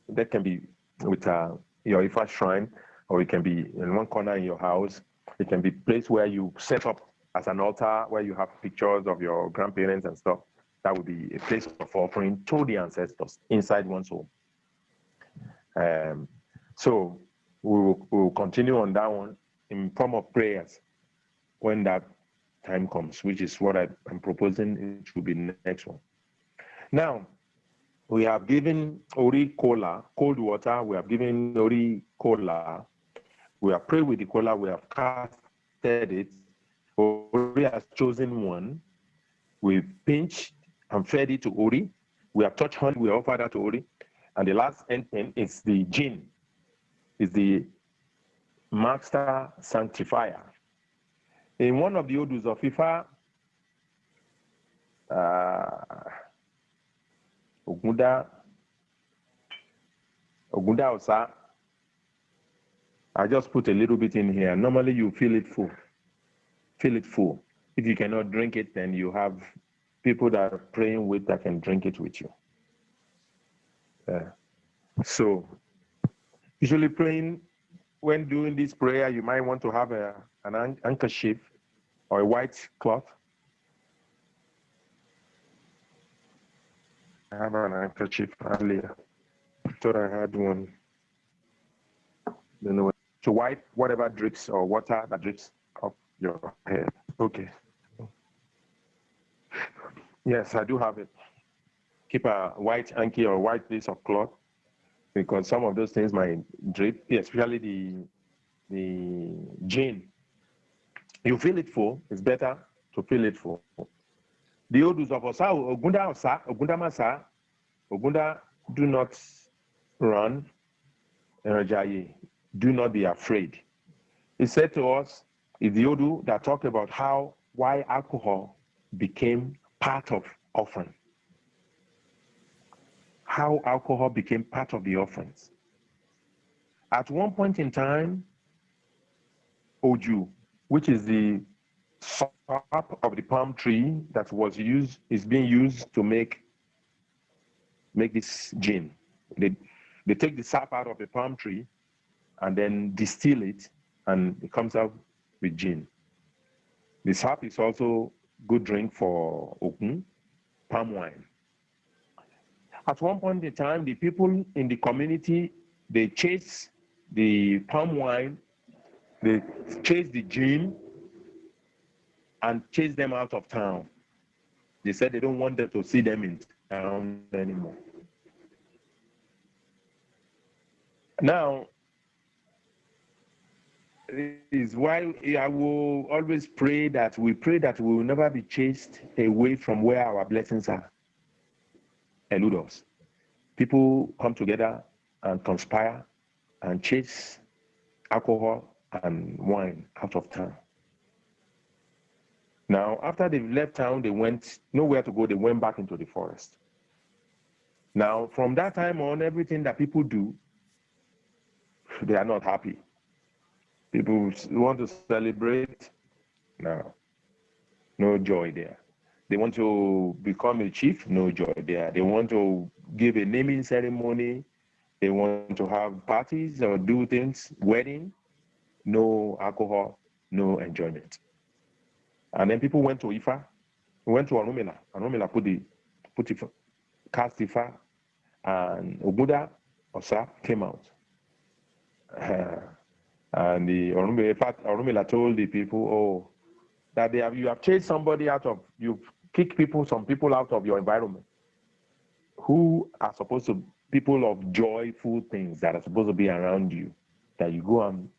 That can be with your IFA shrine, or it can be in one corner in your house. It can be a place where you set up as an altar, where you have pictures of your grandparents and stuff. That would be a place of offering to the ancestors inside one's home. So we will continue on that one in form of prayers when that time comes, which is what I'm proposing. It will be next one. Now, We have given Ori cola, cold water. We have given Ori cola. We have prayed with the cola. We have casted it. Ori has chosen one. We pinched and fed it to Ori. We have touched honey. We offered that to Ori. And the last ending is the jinn, is the master sanctifier. In one of the odus of IFA, Ogunda Osa, I just put a little bit in here. Normally you feel it full. Fill it full. If you cannot drink it, then you have people that are praying with that can drink it with you. So usually praying, when doing this prayer, you might want to have an handkerchief or a white cloth. I have an handkerchief earlier. I thought I had one. Don't know. To wipe whatever drips or water that drips off your head. Okay. Yes, I do have it. Keep a white hanky or white piece of cloth, because some of those things might drip, especially the gin. You feel it full, it's better to feel it full. The odus of Osa, Ogunda Masa, Ogunda, do not run, Rajayi, do not be afraid. He said to us, is the Odu that talked about why alcohol became part of offering. How alcohol became part of the offerings. At one point in time, Oju, which is the sap of the palm tree that is being used to make this gin. They take the sap out of the palm tree and then distill it, and it comes out with gin. The sap is also good drink for okun, palm wine. At one point in time, the people in the community, they chase the palm wine, they chase the gin, and chase them out of town. They said they don't want them to see them in town anymore. Now, is why I will always pray that we will never be chased away from where our blessings are. Elude us. People come together and conspire and chase alcohol and wine out of town. Now, after they left town, they went nowhere to go. They went back into the forest. Now, from that time on, everything that people do, they are not happy. People want to celebrate. No joy there. They want to become a chief, no joy there. They want to give a naming ceremony. They want to have parties or do things, wedding, no alcohol, no enjoyment. And then people went to IFA, went to Orumila. Orumila put it, cast IFA, and Obuda Osa came out. And the Orumila told the people, that you have chased somebody you've kicked some people out of your environment who are supposed to, people of joyful things that are supposed to be around you, that you go and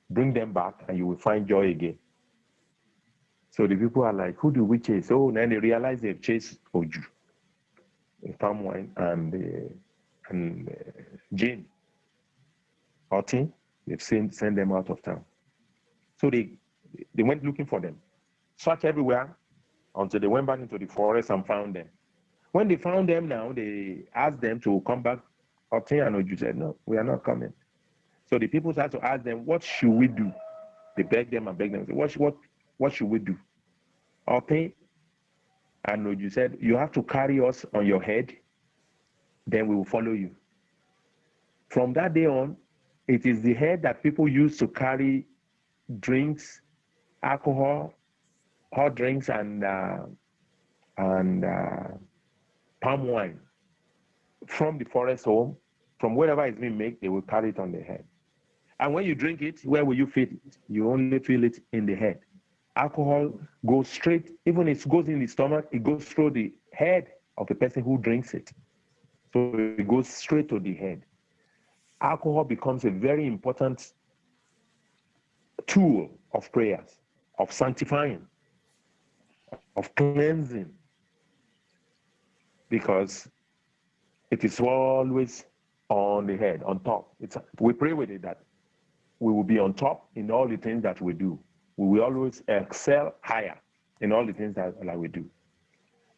bring them back and you will find joy again. So the people are like, who do we chase? Oh, then they realize they've chased Oju, palm wine, and gin. Oti, they've sent them out of town. So they went looking for them. Searched everywhere until they went back into the forest and found them. When they found them now, they asked them to come back. Oti and Oju said, no, we are not coming. So the people started to ask them, what should we do? They begged them and begged them. What should we do? Oti and Oju said, you have to carry us on your head, then we will follow you. From that day on, it is the head that people use to carry drinks, alcohol, hot drinks, and palm wine from the forest home, from wherever it's being made, they will carry it on their head. And when you drink it, where will you feel it? You only feel it in the head. Alcohol goes straight, even if it goes in the stomach, it goes through the head of the person who drinks it. So it goes straight to the head. Alcohol becomes a very important tool of prayers, of sanctifying, of cleansing, because it is always on the head, on top. We pray with it that we will be on top in all the things that we do. We will always excel higher in all the things that we do.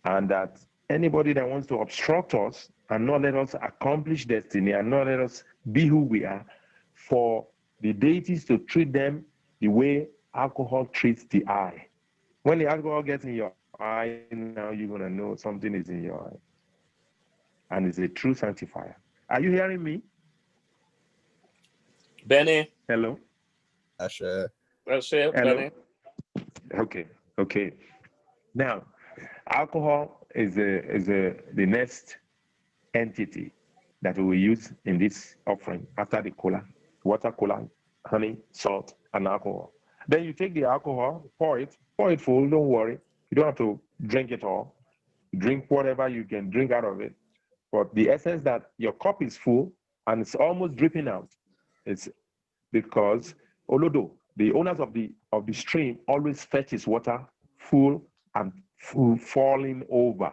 And that anybody that wants to obstruct us and not let us accomplish destiny and not let us be who we are, for the deities to treat them the way alcohol treats the eye. When the alcohol gets in your eye, now you're going to know something is in your eye. And it's a true sanctifier. Are you hearing me? Benny. Hello? Asha. Hello. Benny. Okay. Now, alcohol is the next entity that we will use in this offering after the cola, water, cola, honey, salt, and alcohol. Then you take the alcohol, pour it full, don't worry. You don't have to drink it all. Drink whatever you can drink out of it. But the essence that your cup is full and it's almost dripping out, it's because Olodo, the owners of the stream, always fetch his water full and full, falling over.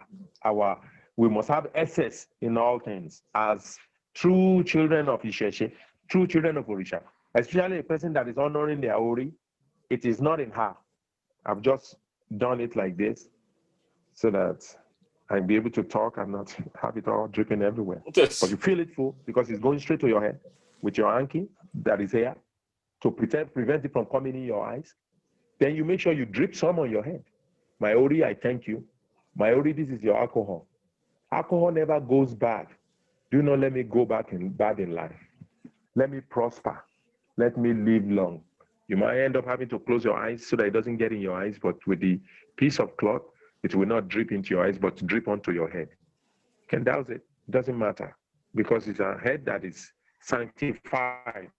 We must have excess in all things as true children of Isheshe, true children of Orisha, especially a person that is honoring their Ori. It is not in half. I've just done it like this so that I'll be able to talk and not have it all dripping everywhere. But you feel it full because it's going straight to your head with your hanky that is here to prevent it from coming in your eyes. Then you make sure you drip some on your head. My Ori, I thank you. My Ori, this is your alcohol. Alcohol never goes bad. Do not let me go bad in life. Let me prosper. Let me live long. You might end up having to close your eyes so that it doesn't get in your eyes, but with the piece of cloth, it will not drip into your eyes, but drip onto your head. You can douse it. It doesn't matter because it's a head that is sanctified.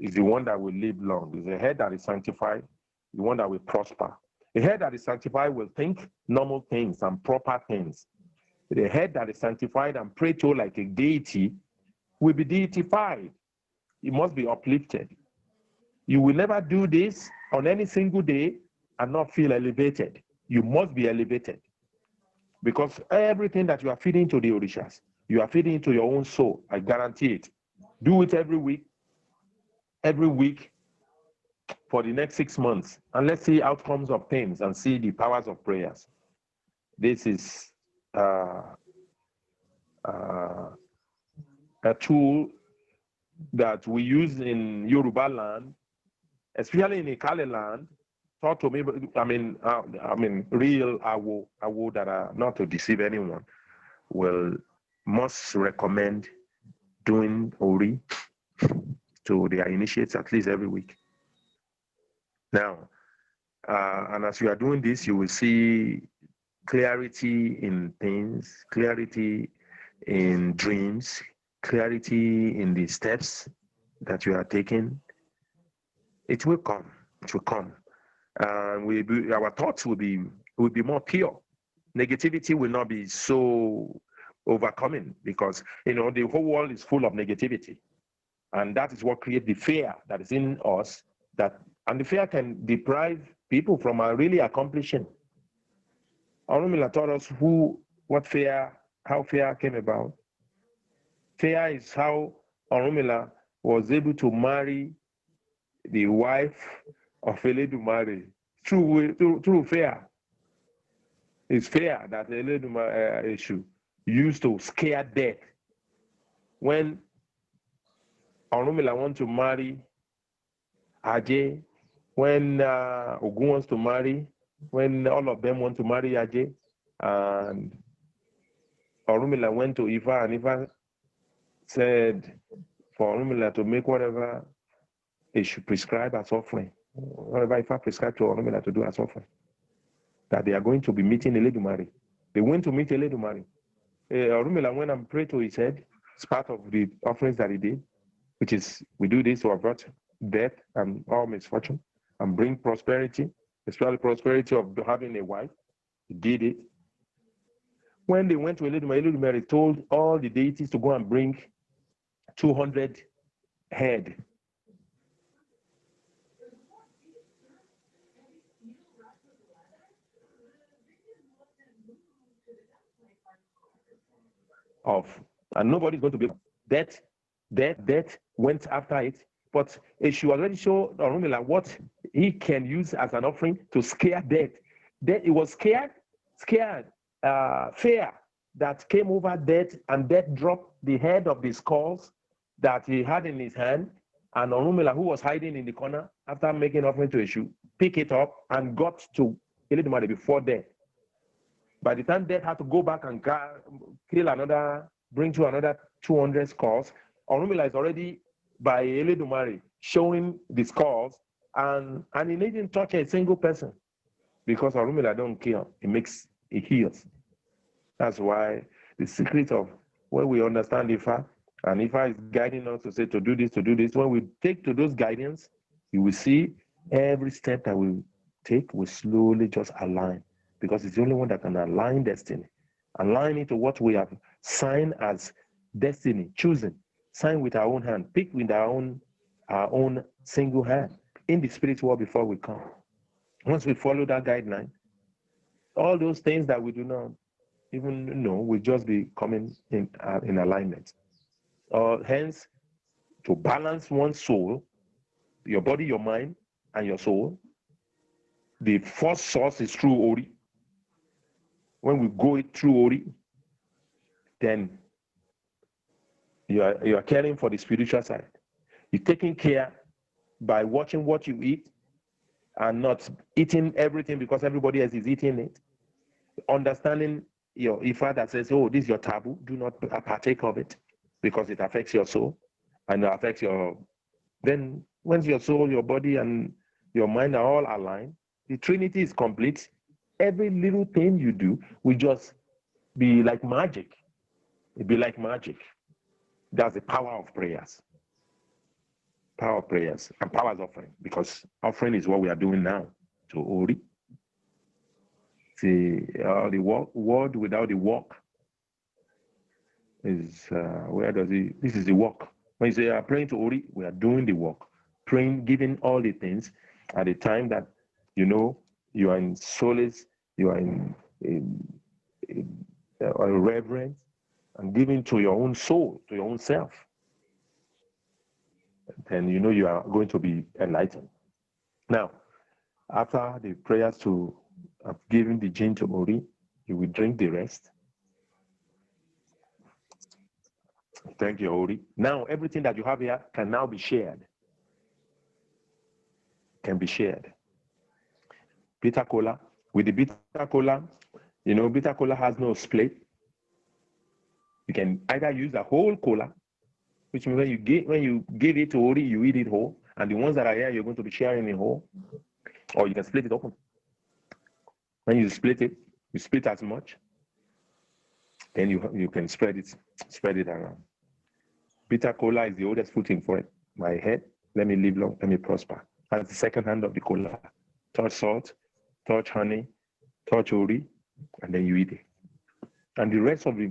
Is the one that will live long. It's a head that is sanctified, the one that will prosper. A head that is sanctified will think normal things and proper things. The head that is sanctified and prayed to like a deity will be deified. It must be uplifted. You will never do this on any single day and not feel elevated. You must be elevated because everything that you are feeding to the Orishas, you are feeding into your own soul. I guarantee it. Do it every week for the next 6 months, and let's see outcomes of things and see the powers of prayers. This is a tool that we use in Yoruba land, especially in Ikale land. Talk to me, I mean, real awo that are not to deceive anyone must recommend doing Ori to their initiates at least every week. Now, and as you are doing this, you will see clarity in things, clarity in dreams, clarity in the steps that you are taking. It will come. It will come. Our thoughts will be more pure. Negativity will not be so overcoming because the whole world is full of negativity. And that is what creates the fear that is in us, and the fear can deprive people from really accomplishing. Orunmila taught us how fear came about. Fear is how Orunmila was able to marry the wife of Eledumare through fear. It's fear that Eledumare used to scare death. When Orunmila wants to marry Ajay, when Ogun wants to marry, when all of them want to marry Ajay, and Orunmila went to Ifa, and Ifa said for Orunmila to make whatever he should prescribe as offering, whatever Ifa prescribed to Orunmila to do as offering, that they are going to be meeting Eledumare. They went to meet Eledumare. Orunmila went and prayed to his head. It's part of the offerings that he did, which is we do this to avert death and all misfortune and bring prosperity, especially prosperity of having a wife. He did it. When they went to Eludumare told all the deities to go and bring 200 head. And nobody's going to be death went after it. But she already showed Orunmila what he can use as an offering to scare death. It was scared, fear that came over death, and death dropped the head of the skulls that he had in his hand. And Orunmila, who was hiding in the corner after making offering to Eshu, picked it up and got to Eludumare before death. By the time death had to go back and bring to another 200 skulls, Orunmila is already by Eludumare showing the skulls, and he didn't touch a single person because Orunmila don't kill, he heals. That's why the secret of when we understand IFA, and IFA is guiding us to say to do this, when we take to those guidance, you will see every step that we take will slowly just align, because it's the only one that can align destiny, align it to what we have signed as destiny, chosen, sign with our own hand, pick with our own single hand in the spirit world before we come. Once we follow that guideline, all those things that we do not even know will just be coming in alignment. Hence, to balance one's soul, your body, your mind, and your soul, the first source is through Ori. When we go through Ori, then you are caring for the spiritual side. You're taking care by watching what you eat and not eating everything because everybody else is eating it. Understanding your IFA that says, oh, this is your taboo, do not partake of it because it affects your soul and it affects then once your soul, your body, and your mind are all aligned, the Trinity is complete. Every little thing you do will just be like magic. It'll be like magic. That's the power of prayers. Power of prayers and power of offering, because offering is what we are doing now to Ori. The word without the work is, this is the work. When you say praying to Ori, we are doing the work. Praying, giving all the things at the time that you are in solace, you are in reverence, and giving to your own soul, to your own self. Then you are going to be enlightened. Now, after the prayers to have given the gin to Ori, you will drink the rest. Thank you, Ori. Now, everything that you have here can now be shared. Can be shared. Bitter cola. With the bitter cola, bitter cola has no split. You can either use the whole cola, which means when you give it to Ori, you eat it whole, and the ones that are here, you're going to be sharing it whole, or you can split it open. When you split it, you split as much, then you can spread it around. Bitter cola is the oldest footing for it. My head, let me live long, let me prosper. That's the second hand of the cola. Touch salt, touch honey, touch Ori, and then you eat it. And the rest of the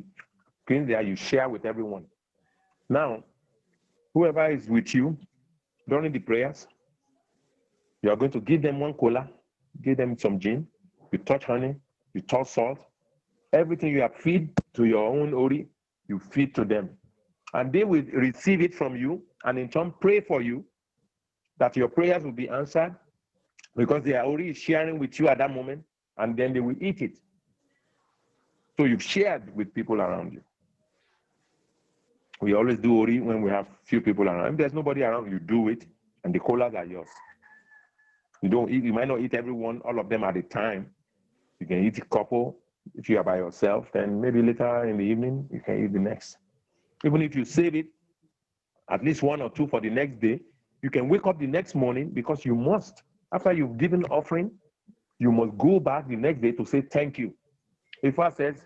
green there, you share with everyone. Now, whoever is with you during the prayers, you are going to give them one cola, give them some gin, you touch honey, you touch salt, everything you have feed to your own Ori, you feed to them. And they will receive it from you and in turn pray for you that your prayers will be answered because they are already sharing with you at that moment, and then they will eat it. So you've shared with people around you. We always do Ori when we have few people around. If there's nobody around, you do it, and the colas are yours. You might not eat everyone, all of them at a time. You can eat a couple. If you are by yourself, then maybe later in the evening, you can eat the next. Even if you save it, at least one or two for the next day, you can wake up the next morning because you must, after you've given offering, you must go back the next day to say thank you. Ifa says,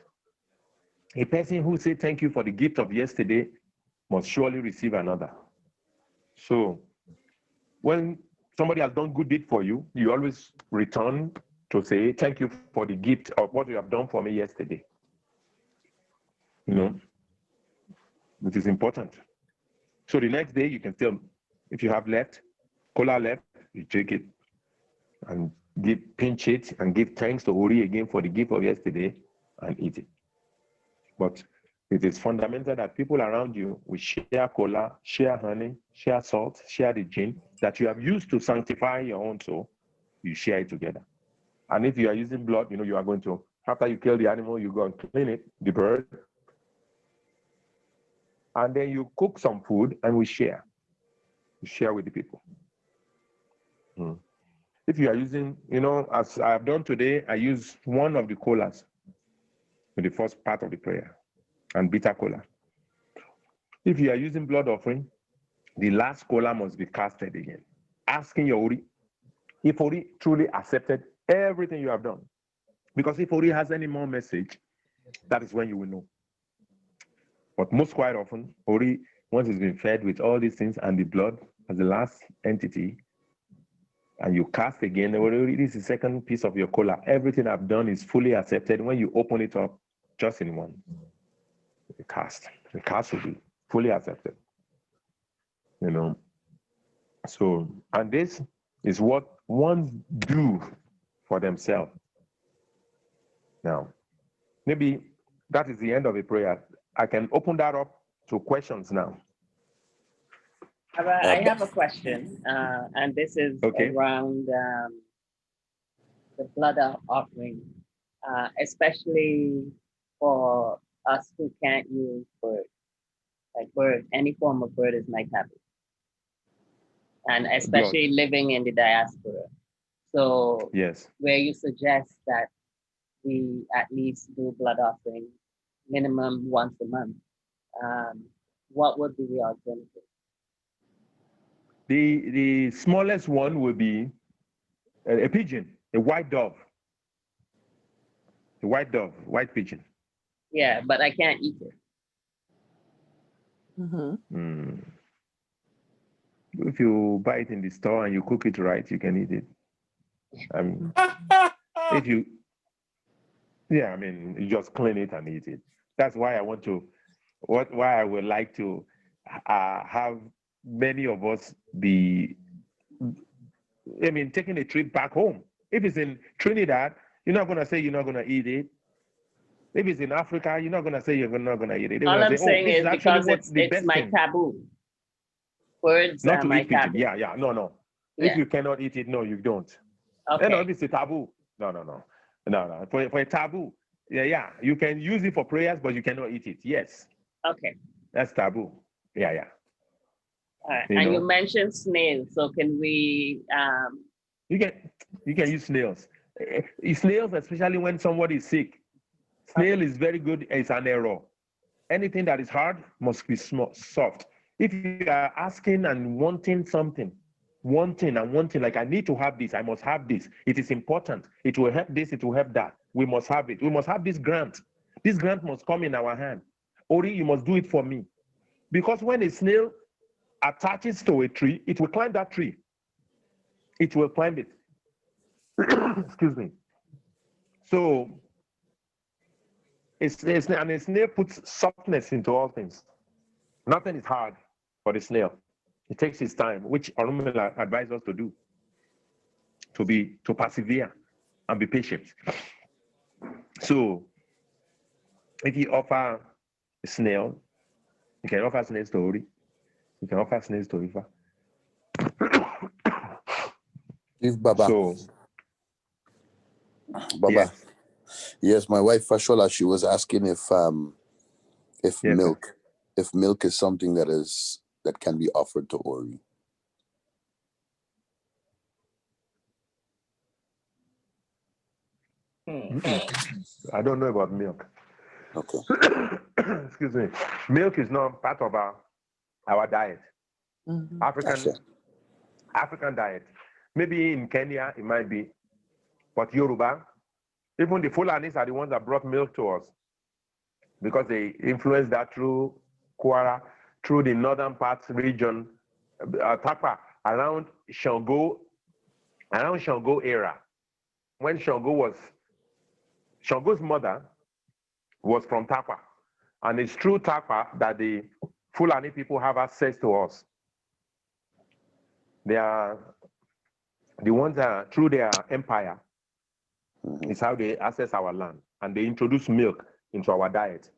a person who says thank you for the gift of yesterday must surely receive another. So when somebody has done good deed for you, you always return to say thank you for the gift of what you have done for me yesterday. You know, it is important. So the next day you can still, if you have left, cola left, you take it and pinch it and give thanks to Ori again for the gift of yesterday and eat it. But it is fundamental that people around you will share cola, share honey, share salt, share the gin that you have used to sanctify your own soul. You share it together. And if you are using blood, you know, you are going to, after you kill the animal, you go and clean it, the bird. And then you cook some food and we share. You share with the people. If you are using, you know, as I've done today, I use one of the colas in the first part of the prayer and bitter cola. If you are using blood offering, the last cola must be casted again. Asking your Ori, if Ori truly accepted everything you have done. Because if Ori has any more message, that is when you will know. But most quite often, Ori, once it's been fed with all these things and the blood as the last entity, and you cast again, this is the second piece of your cola. Everything I've done is fully accepted. When you open it up, just in one, the cast will be fully accepted. You know, so, and this is what ones do for themselves. Now, maybe that is the end of the prayer. I can open that up to questions now. I have a question, and this is around the blood offering, especially for us who can't use bird. Like bird, any form of bird is my taboo. And especially living in the diaspora. So yes, where you suggest that we at least do blood offering minimum once a month, what would be the alternative? The smallest one would be a pigeon, a white dove. A white dove, white pigeon. Yeah, but I can't eat it. If you buy it in the store and you cook it right, you can eat it. If you, yeah, I mean, you just clean it and eat it. That's why I want to, why I would like to have many of us be, I mean, taking a trip back home. If it's in Trinidad, you're not going to say you're not going to eat it. If it's in Africa, you're not going to say you're not going to eat it. All I'm saying is because it's my taboo. Birds not are to my eat pigeon. taboo. Yeah, no. Yeah. If you cannot eat it, no, you don't. Okay. No, if it's a taboo, no. For a taboo, yeah, you can use it for prayers, but you cannot eat it. Yes. Okay. That's taboo. Yeah. All right. And you mentioned snails, so can we? You can use snails. Snails, especially when somebody is sick. Snail is very good. It's an error. Anything that is hard must be soft. If you are asking and wanting something, like I need to have this, I must have this. It is important. It will help this, it will help that. We must have it. We must have this grant. This grant must come in our hand. Ori, you must do it for me. Because when a snail attaches to a tree, it will climb that tree. It will climb it. Excuse me. So, a snail puts softness into all things. Nothing is hard for the snail. It takes its time, which Orunmila advised us to do, to persevere and be patient. So, if you offer a snail, you can offer snails to Ori. You can offer snails to Ifa. If Baba. So, Baba. Yes, my wife Fashola, she was asking if yes, milk, sir. If milk is something that can be offered to Ori. I don't know about milk. Okay. Excuse me. Milk is not part of our diet. African diet. Maybe in Kenya it might be, but Yoruba, even the Fulanis are the ones that brought milk to us because they influenced that through Kwara, through the northern parts region, Tapa, around Shango era. When Shango's mother was from Tapa, And it's through Tapa that the Fulani people have access to us. They are the ones that are, through their empire, is how they access our land. And they introduce milk into our diet.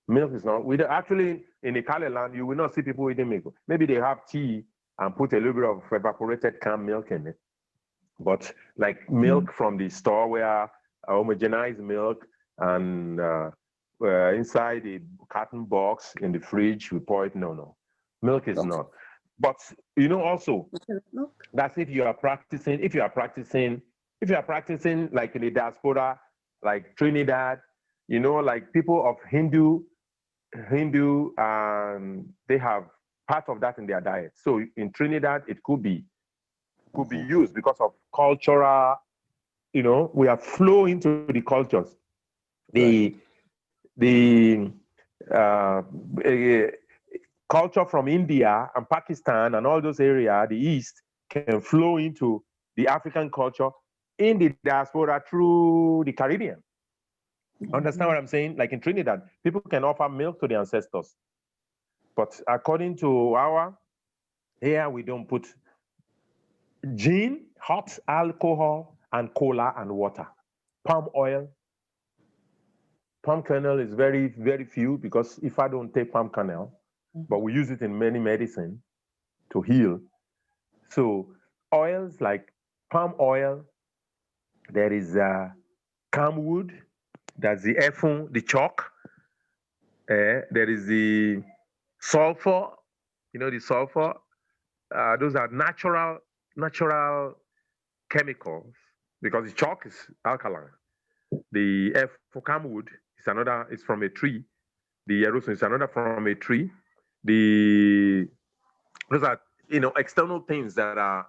Milk is not, we don't, actually in the Kale land, you will not see people eating milk. Maybe they have tea and put a little bit of evaporated canned milk in it. But like milk from the store where homogenized milk and inside a carton box in the fridge, we pour it, no. Milk is not. But you know also, that's if you are practicing like in the diaspora, like Trinidad, you know, like people of Hindu, they have part of that in their diet. So in Trinidad, it could be used because of cultural, you know, we are flow into the cultures. The culture from India and Pakistan and all those areas, the East, can flow into the African culture in the diaspora through the Caribbean. Understand what I'm saying? Like in Trinidad, people can offer milk to the ancestors. But according to here we don't put gin, hot alcohol, and cola and water. Palm oil. Palm kernel is very, very few because if I don't take palm kernel, but we use it in many medicine to heal. So oils like palm oil, there is camwood, that's the effun, the chalk. There is the sulfur, you know, the sulfur. Those are natural chemicals because the chalk is alkaline. The camwood is another, it's from a tree. The erosin is another from a tree. Those are, you know, external things that are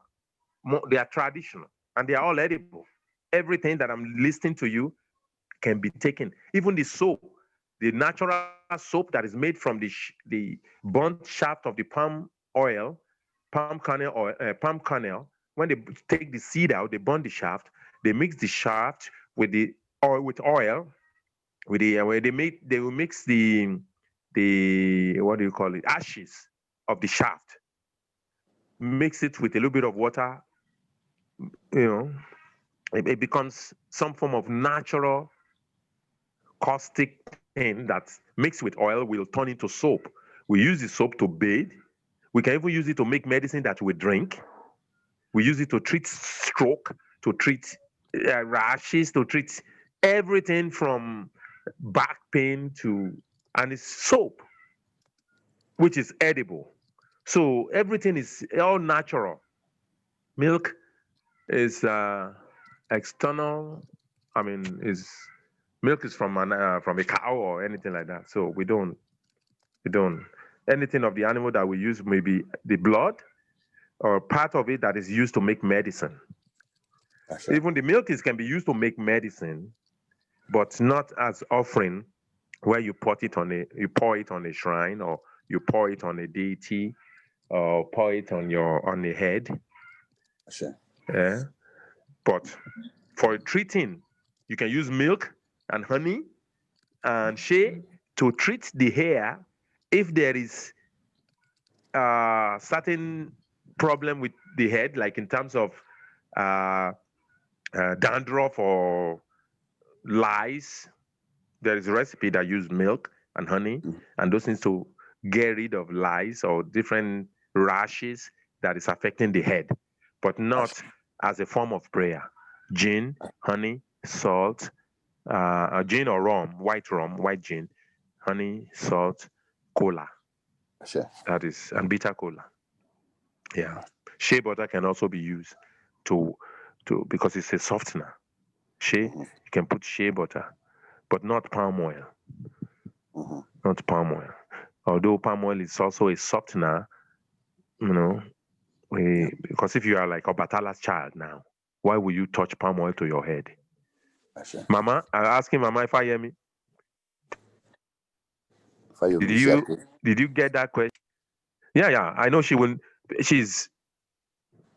they are traditional and they are all edible. Everything that I'm listing to you can be taken. Even the soap, the natural soap that is made from the burnt shaft of the palm kernel. When they take the seed out, they burn the shaft. They mix the shaft with the oil, with the they will mix the what do you call it, ashes of the shaft. Mix it with a little bit of water. You know, it becomes some form of natural caustic thing that mixed with oil will turn into soap. We use the soap to bathe. We can even use it to make medicine that we drink. We use it to treat stroke, to treat rashes, to treat everything from back pain and it's soap, which is edible. So everything is all natural. Milk is external. I mean, milk is from a cow or anything like that. So we don't anything of the animal that we use, maybe the blood or part of it that is used to make medicine. Even the milk can be used to make medicine, but not as offering where you pour it on a shrine, or you pour it on a deity, or pour it on the head. Yeah. But for treating, you can use milk and honey and shea to treat the hair if there is a certain problem with the head, like in terms of dandruff or lice. There is a recipe that uses milk and honey and those things to get rid of lice or different rashes that is affecting the head, but not as a form of prayer. Gin, honey, salt, gin or rum, white gin, honey, salt, cola. That is, and bitter cola. Yeah. Shea butter can also be used because it's a softener. Shea, you can put shea butter, but not palm oil. Not palm oil. Although palm oil is also a softener, you know, because if you are like Obatala's child now, why will you touch palm oil to your head? Mama, I'm asking Mama if I hear me. Did you get that question? Yeah. I know she's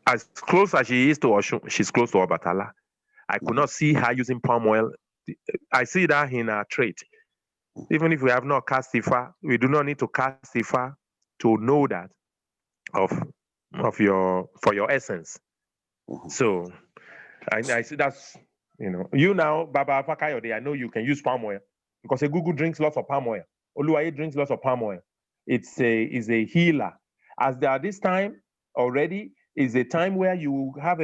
as close as she is to Oshun, she's close to Obatala. I could not see her using palm oil. I see that in her trait. Even if we have not cast Ifa, we do not need to cast Ifa to know that for your essence. So I see that's you now, Baba Fakayode, I know you can use palm oil because Google drinks lots of palm oil. Oluwaye drinks lots of palm oil. It's a healer. As there are this time already is a time where you have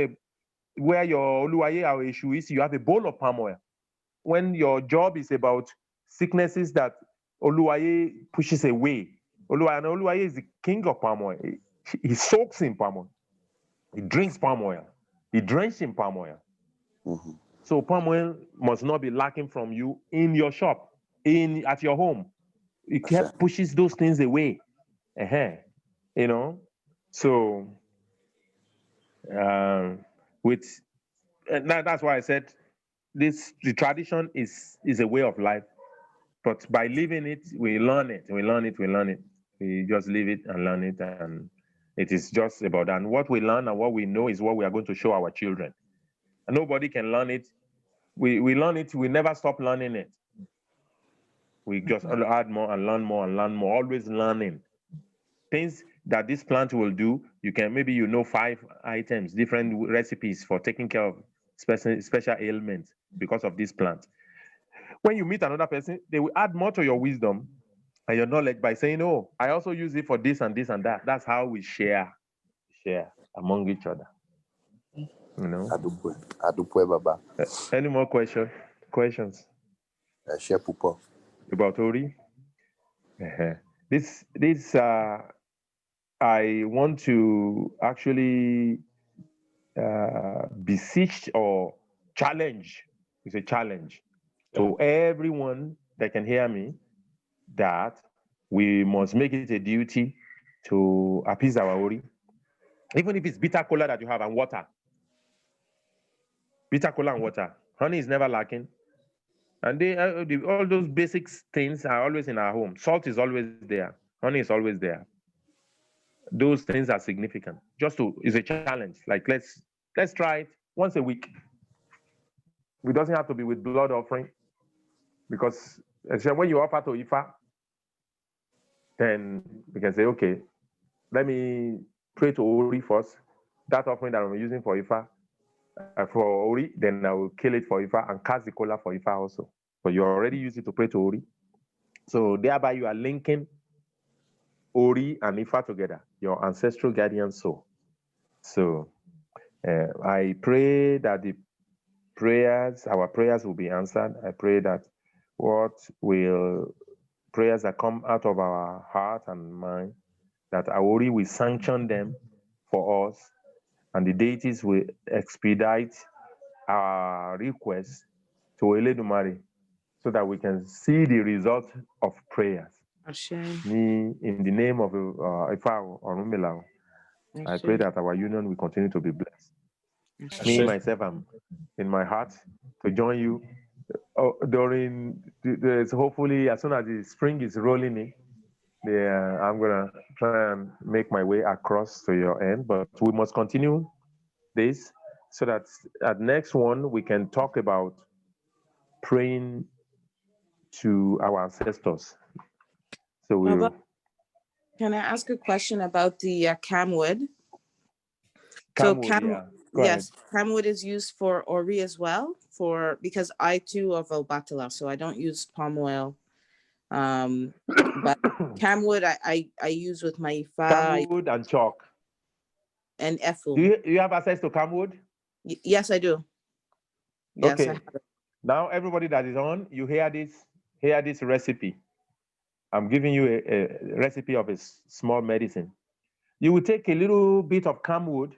where your Oluwaye our issue is, you have a bowl of palm oil. When your job is about sicknesses that Oluwaye pushes away. Oluwaye is the king of palm oil. He soaks in palm oil. He drinks palm oil. He drenches in palm oil. Mm-hmm. So palm oil must not be lacking from you in your shop, at your home. It pushes those things away. So that's why I said the tradition is a way of life, but by living it, we learn it. We just live it and learn it, and it is just about that. And what we learn and what we know is what we are going to show our children. And nobody can learn it. We learn it. We never stop learning it. We just add more and learn more and learn more. Always learning things that this plant will do. You can maybe 5 items, different recipes for taking care of special ailments because of this plant. When you meet another person, they will add more to your wisdom and your knowledge by saying, "Oh, I also use it for this and this and that." That's how we share among each other. Adupwe Baba. Any more questions? Share Pupo. About Ori? This I want to actually beseech or challenge. It's a challenge to everyone that can hear me that we must make it a duty to appease our Ori. Even if it's bitter cola that you have and water. Bitter cola and water. Honey is never lacking. And all those basic things are always in our home. Salt is always there. Honey is always there. Those things are significant. It's a challenge. Like let's try it once a week. It doesn't have to be with blood offering, because when you offer to Ifa, then we can say, okay, let me pray to Ori first. That offering that I'm using for Ifa, for Ori, then I will kill it for Ifa and cast the cola for Ifa also. But you already use it to pray to Ori. So thereby you are linking Ori and Ifa together, your ancestral guardian soul. So I pray that our prayers will be answered. I pray that prayers that come out of our heart and mind, that Ori will sanction them for us, and the deities will expedite our requests to Eledumare so that we can see the result of prayers. In the name of Ifa Orunmila, I pray that our union will continue to be blessed. Me, myself, I'm in my heart to join you during hopefully as soon as the spring is rolling in. I'm gonna try and make my way across to your end, but we must continue this so that at next one we can talk about praying to our ancestors. So Baba, can I ask a question about the camwood? Yes, camwood is used for Ori as well, because I too have Obatala, so I don't use palm oil. But camwood I use with my Ifa. Camwood and chalk. And Efum. Do you have access to camwood? Yes, I do. Yes, okay. I have it. Now everybody that is on, you hear this recipe. I'm giving you a recipe of a small medicine. You will take a little bit of camwood,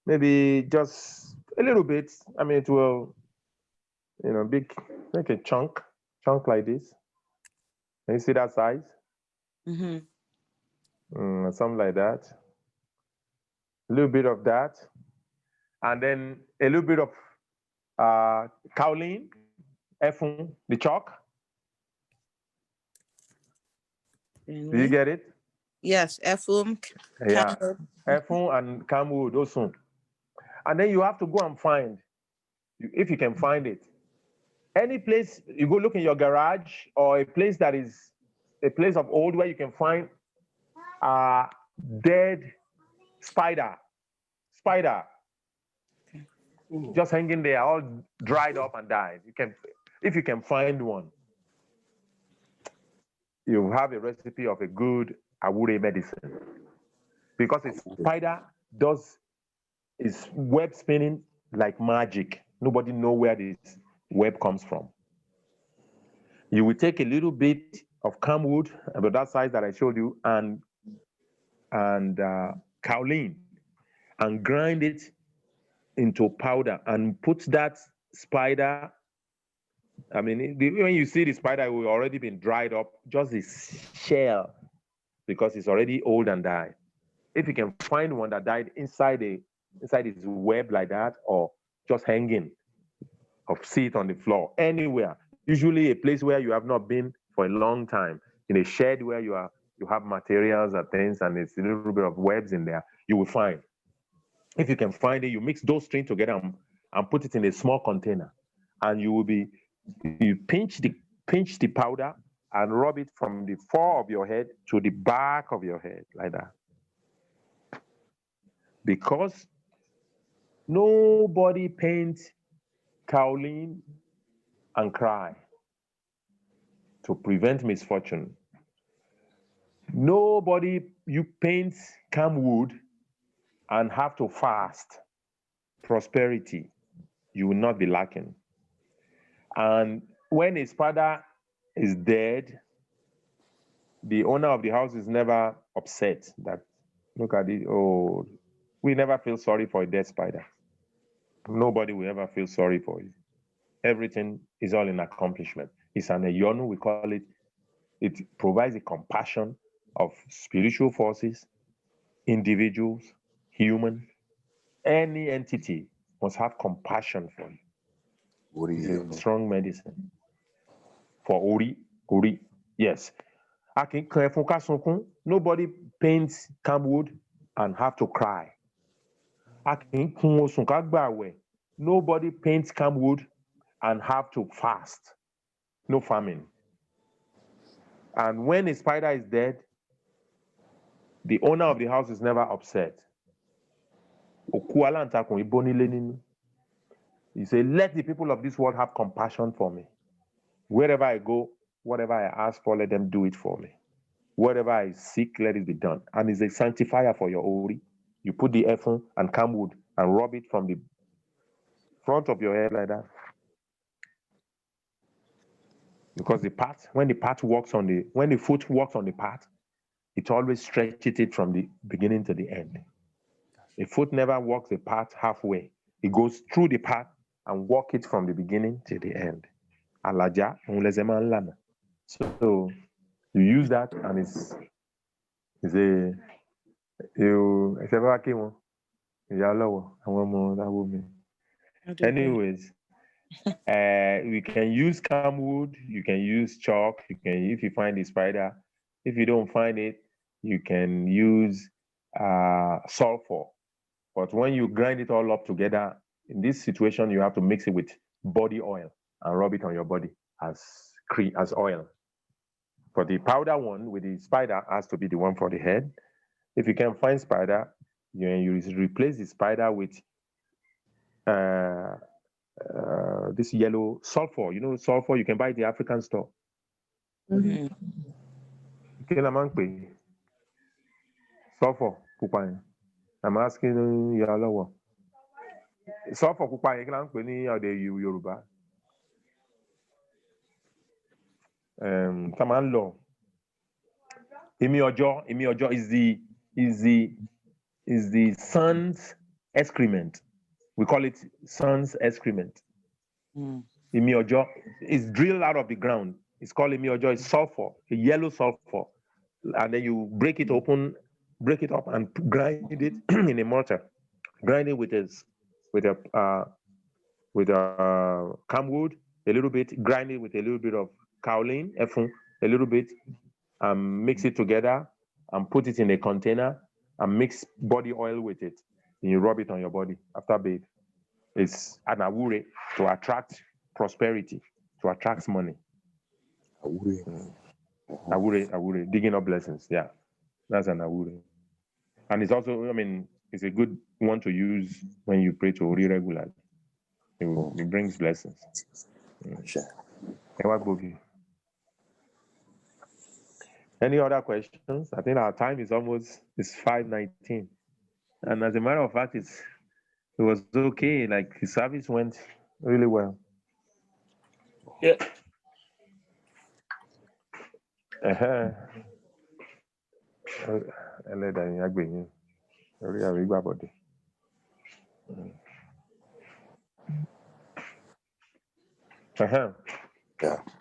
maybe just a little bit. I mean, it will, make a chunk like this. Can you see that size? Mm-hmm. Something like that. A little bit of that. And then a little bit of kaolin, Efun, the chalk. Do you get it? Yes, Efum. Yeah, Efun and camwood also. And then you have to go and find, if you can find it, Any place you go look in your garage or a place that is a place of old where you can find a dead spider just hanging there, all dried up and died. If you can find one, you have a recipe of a good awure medicine, because a spider does its web spinning like magic. Nobody know where this web comes from. You will take a little bit of camwood, about that size that I showed you, and kaolin, and grind it into powder and put that spider. I mean, when you see the spider, it will already been dried up, just its shell, because it's already old and died. If you can find one that died inside its web like that, or just hanging, or see it on the floor, anywhere, usually a place where you have not been for a long time, in a shed where you have materials and things, and it's a little bit of webs in there, you will find. If you can find it, you mix those strings together and put it in a small container, and you pinch the powder and rub it from the fore of your head to the back of your head like that. Because nobody paints kaolin and cry to prevent misfortune. Nobody paints camwood and have to fast prosperity. You will not be lacking. And when a spider is dead, the owner of the house is never upset that, look at it, oh, we never feel sorry for a dead spider. Nobody will ever feel sorry for it. Everything is all in accomplishment. It's an eyonu, we call it. It provides a compassion of spiritual forces, individuals, human. Any entity must have compassion for you. It's a strong medicine. For Ori, yes. Nobody paints camwood and have to cry. Nobody paints camwood and have to fast. No famine. And when a spider is dead, the owner of the house is never upset. He said, let the people of this world have compassion for me. Wherever I go, whatever I ask for, let them do it for me. Whatever I seek, let it be done. And it's a sanctifier for your Ori. You put the ephon and camwood and rub it from the front of your head like that. Because when the foot walks on the path, it always stretches it from the beginning to the end. A foot never walks the path halfway. It goes through the path and walk it from the beginning to the end. So you use that, and anyways, we can use camwood, you can use chalk, if you find the spider. If you don't find it, you can use sulfur. But when you grind it all up together, in this situation, you have to mix it with body oil and rub it on your body as oil. For the powder one with the spider has to be the one for the head. If you can find spider, you replace the spider with this yellow sulfur. You know sulfur, you can buy at the African store. Mm-hmm. Sulfur, I'm asking you. Sulfur Yoruba. Tamanlo. Imi ojo is the sun's excrement. We call it sun's excrement. Imi ojo is drilled out of the ground. It's called imi ojo. It's sulfur, a yellow sulfur, and then you break it up, and grind it in a mortar. Grind it with camwood, a little bit. Grind it with a little bit of kaolin, a little bit, and mix it together and put it in a container and mix body oil with it. And you rub it on your body after bathe. It's an awure to attract prosperity. to attract money. Awure. Awure, digging up blessings. Yeah, that's an awure. And it's also, I mean, it's a good one to use when you pray to Ori regularly. It brings blessings. Sure. Any other questions? I think our time is 5:19. And as a matter of fact, it was okay. Like the service went really well. Yeah. Yeah.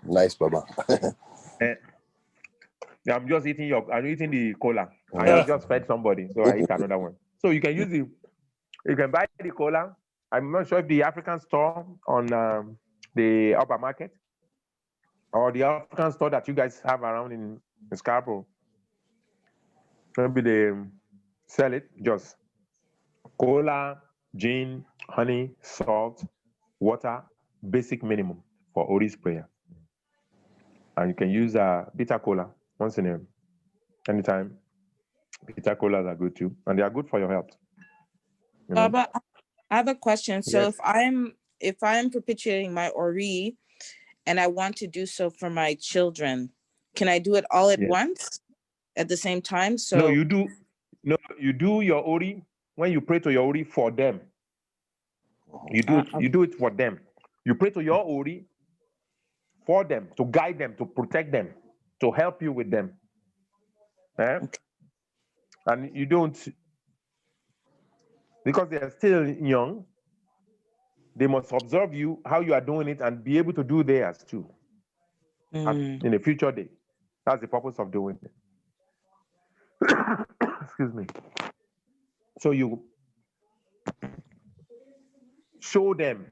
Nice, Baba. I'm just eating the cola. I Yeah. have just fed somebody, so I eat another one. So you can you can buy the cola. I'm not sure if the African store on the upper market or the African store that you guys have around in Scarborough. Maybe they sell it just cola, gin, honey, salt, water, basic minimum for Ori's prayer. And you can use bitter cola once in anytime. Bitter colas are good too, and they are good for your health. You know? Baba, I have a question. So Yes. if I'm perpetuating my Ori and I want to do so for my children, can I do it all at Yes. once at the same time? So No, you do your Ori when you pray to your Ori for them. You do it for them. You pray to your Ori for them, to guide them, to protect them, to help you with them. Okay. And you don't, because they are still young, they must observe you, how you are doing it, and be able to do theirs too. In a future day. That's the purpose of doing it. Excuse me. So you show them.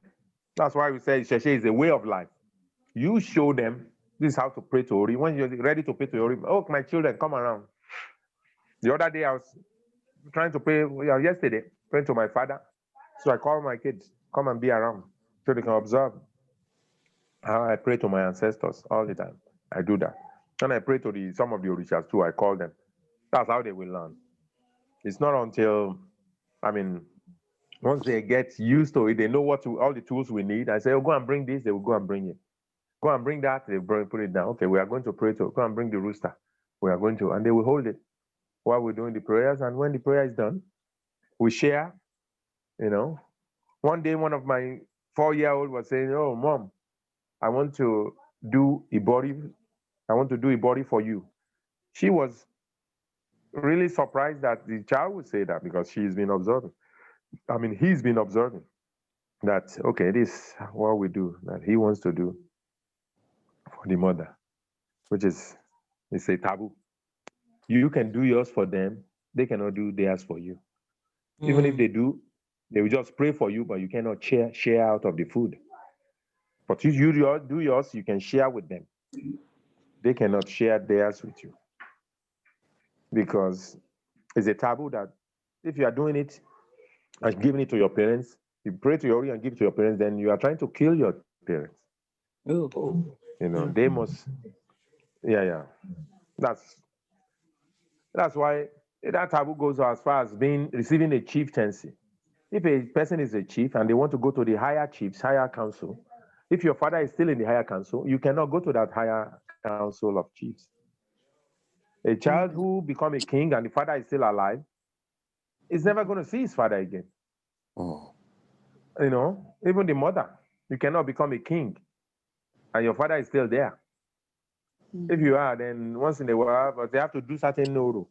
That's why we say Sheshe is a way of life. You show them this is how to pray to Ori. When you're ready to pray to Ori, oh, my children, come around. The other day I was trying to pray, yesterday, praying to my father. So I called my kids, come and be around so they can observe how I pray to my ancestors all the time. I do that. When I pray to some of the Orishas too, I call them. That's how they will learn. It's not until, once they get used to it, they know all the tools we need. I say, oh, go and bring this, they will go and bring it. Go and bring that, they put it down. Okay, we are going to pray to, go and bring the rooster. We are going to, and they will hold it while we're doing the prayers. And when the prayer is done, we share, One day, one of my 4-year-old was saying, oh, Mom, I want to do Ibori. I want to do Ibori for you. She was really surprised that the child would say that because he's been observing that, okay, this is what we do, that he wants to do for the mother, which is, it's a taboo. You can do yours for them. They cannot do theirs for you. Even if they do, they will just pray for you, but you cannot share out of the food. But if you do yours, you can share with them. They cannot share theirs with you. Because it's a taboo that if you are doing it and giving it to your parents, you pray to your Ori and give it to your parents, then you are trying to kill your parents. They must, That's why that taboo goes as far as receiving a chieftaincy. If a person is a chief and they want to go to the higher chiefs, higher council, if your father is still in the higher council, you cannot go to that higher council of chiefs. A child who become a king and the father is still alive is never going to see his father again. Even the mother, you cannot become a king and your father is still there. If you are, then once in a while, but they have to do certain noro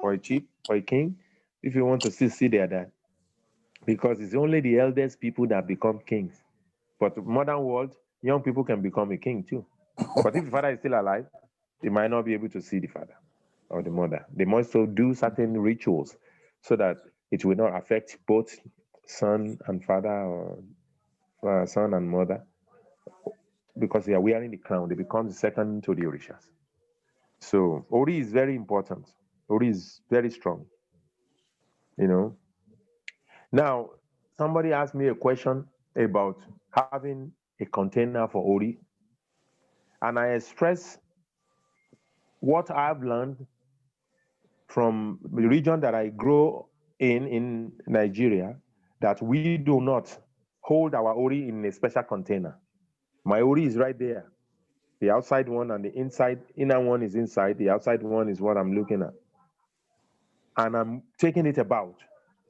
for a chief, for a king, if you want to still see their dad. Because it's only the eldest people that become kings. But modern world, young people can become a king too. But if the father is still alive, they might not be able to see the father or the mother. They must also do certain rituals so that it will not affect both son and father or son and mother. Because they are wearing the crown, they become second to the Orishas. So Ori is very important. Ori is very strong. Now, somebody asked me a question about having a container for Ori And I express what I've learned from the region that I grow in Nigeria, that we do not hold our ori in a special container. My ori is right there. The outside one and the inner one is inside. The outside one is what I'm looking at. And I'm taking it about.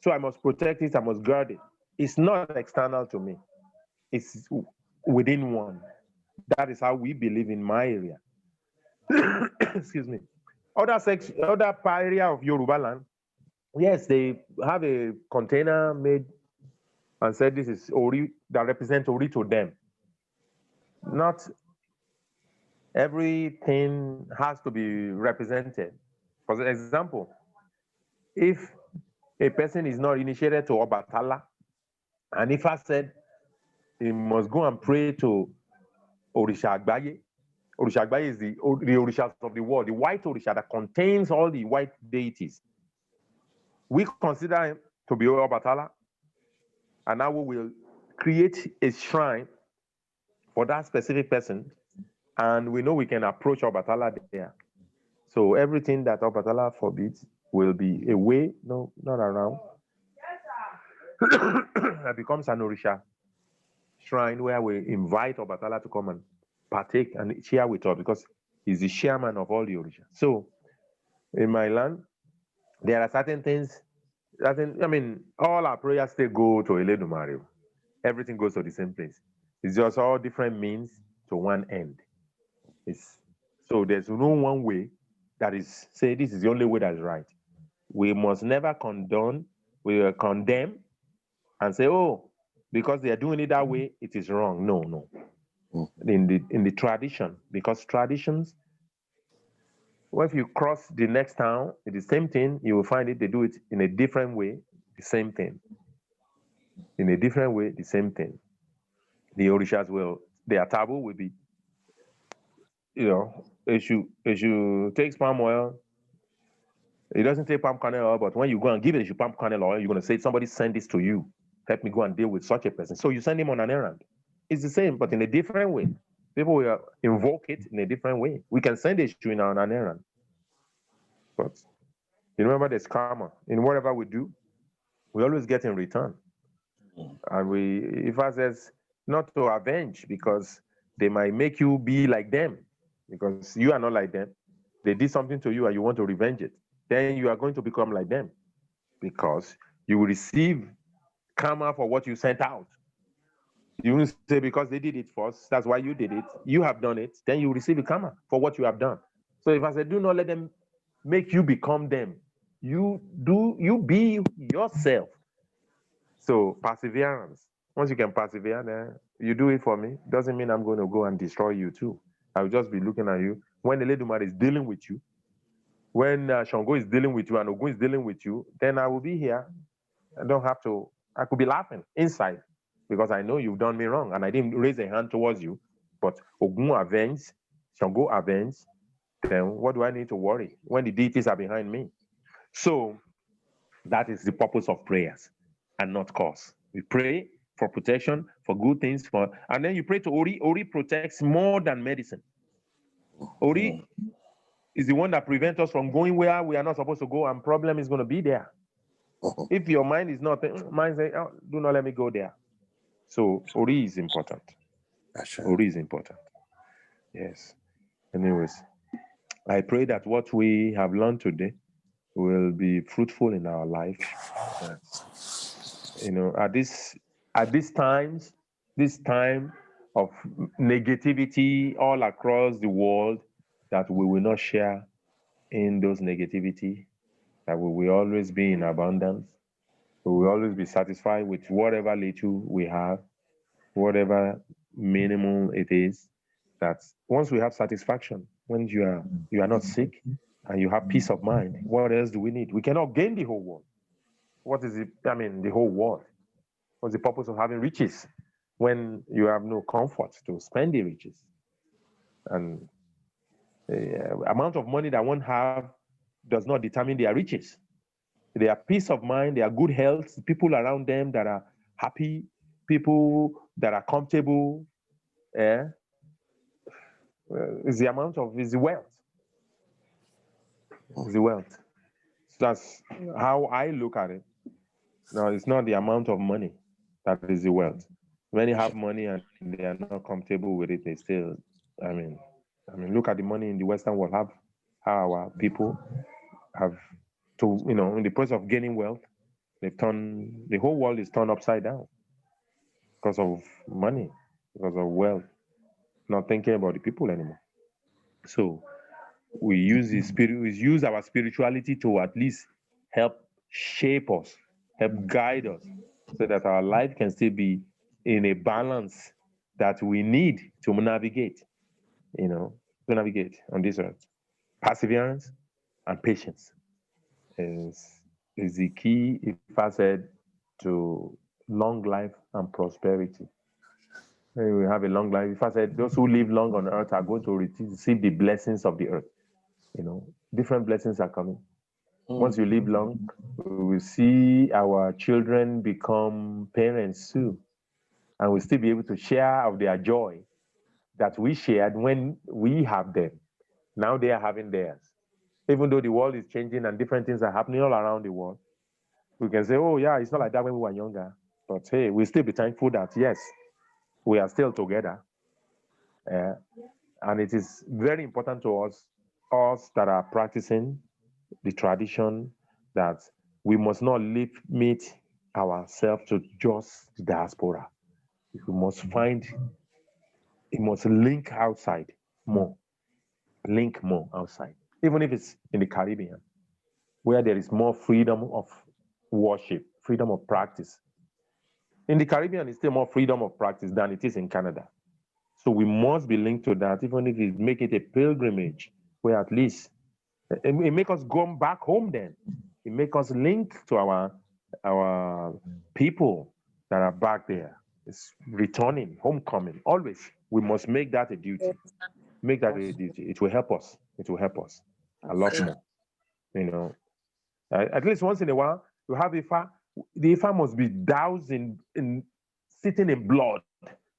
So I must protect it, I must guard it. It's not external to me. It's within one. That is how we believe in my area. Excuse me. Other area of Yoruba land, yes, they have a container made and said this is Ori that represents Ori to them. Not everything has to be represented. For example, if a person is not initiated to Obatala, and if I said he must go and pray to Orisha Agbaye, Orisha Agbaye is the Orishas of the world, the white Orisha that contains all the white deities. We consider him to be Obatala, and now we will create a shrine for that specific person, and we know we can approach Obatala there. So everything that Obatala forbids will be away, no, not around. That becomes an Orisha shrine where we invite Obatala to come and partake and share with us, because he's the chairman of all the Orisha. So in my land, there are certain things, all our prayers still go to Eledumare. Everything goes to the same place. It's just all different means to one end. So there's no one way that is, say this is the only way that's right. We must never condemn and say, oh, because they are doing it that way, it is wrong. No. In the tradition, because traditions, well, if you cross the next town, it's the same thing, you will find they do it in a different way, the same thing. In a different way, the same thing. The Orishas their taboo will be, if you take palm oil, it doesn't take palm kernel oil, but when you go and give it palm kernel oil, you're going to say, somebody send this to you. Help me go and deal with such a person. So you send him on an errand. It's the same, but in a different way. People will invoke it in a different way. We can send a shoe on an errand. But you remember there's karma. In whatever we do, we always get in return. And if I says not to avenge, because they might make you be like them, because you are not like them. They did something to you and you want to revenge it. Then you are going to become like them, because you will receive karma for what you sent out. You will say, because they did it first, that's why you did it. You have done it. Then you receive a karma for what you have done. So if I say, do not let them make you become them. You be yourself. So perseverance. Once you can persevere, then you do it for me. Doesn't mean I'm going to go and destroy you too. I'll just be looking at you. When the Ledumare is dealing with you, when Shango is dealing with you and Ogun is dealing with you, then I will be here. I could be laughing inside, because I know you've done me wrong and I didn't raise a hand towards you. But Ogun avenged, Shango avenged, then what do I need to worry when the deities are behind me? So that is the purpose of prayers and not cause. We pray for protection, for good things, and then you pray to Ori. Ori protects more than medicine. Ori is the one that prevents us from going where we are not supposed to go, and problem is going to be there. If your mind is not, mind say, oh, do not let me go there. So Ori is important. Ori is important. Yes. Anyways, I pray that what we have learned today will be fruitful in our life. At this time of negativity all across the world, that we will not share in those negativity, that we will always be in abundance. We will always be satisfied with whatever little we have, whatever minimum it is. That once we have satisfaction, when you are not sick and you have peace of mind, what else do we need? We cannot gain the whole world. What is it? The whole world. What's the purpose of having riches when you have no comfort to spend the riches? And the amount of money that one have does not determine their riches. Their peace of mind, their good health, people around them that are happy, people that are comfortable, It's the amount of, it's the wealth. It's the wealth. So that's how I look at it. No, it's not the amount of money that is the wealth. When you have money and they are not comfortable with it, they still, I mean, look at the money in the Western world, how our people have to, in the process of gaining wealth, the whole world is turned upside down because of money, because of wealth, not thinking about the people anymore. So we use our spirituality to at least help shape us, help guide us, so that our life can still be in a balance that we need to navigate, on this earth. Perseverance and patience is the key, if I said, to long life and prosperity. When we have a long life, if I said those who live long on earth are going to receive the blessings of the earth. Different blessings are coming. Once you live long, we will see our children become parents too, and we'll still be able to share of their joy that we shared when we have them. Now they are having theirs. Even though the world is changing and different things are happening all around the world, we can say, oh yeah, it's not like that when we were younger. But hey, we'll still be thankful that yes, we are still together. And it is very important to us that are practicing the tradition, that we must not limit ourselves to just the diaspora. We must link outside more, link more outside, even if it's in the Caribbean, where there is more freedom of worship, freedom of practice. In the Caribbean, it's still more freedom of practice than it is in Canada. So we must be linked to that, even if it make it a pilgrimage, where at least it make us go back home then. It make us link to our people that are back there. It's returning, homecoming. Always, we must make that a duty. Make that a duty. It will help us. It will help us a lot more. At least once in a while, you have IFA. The IFA must be doused in sitting in blood,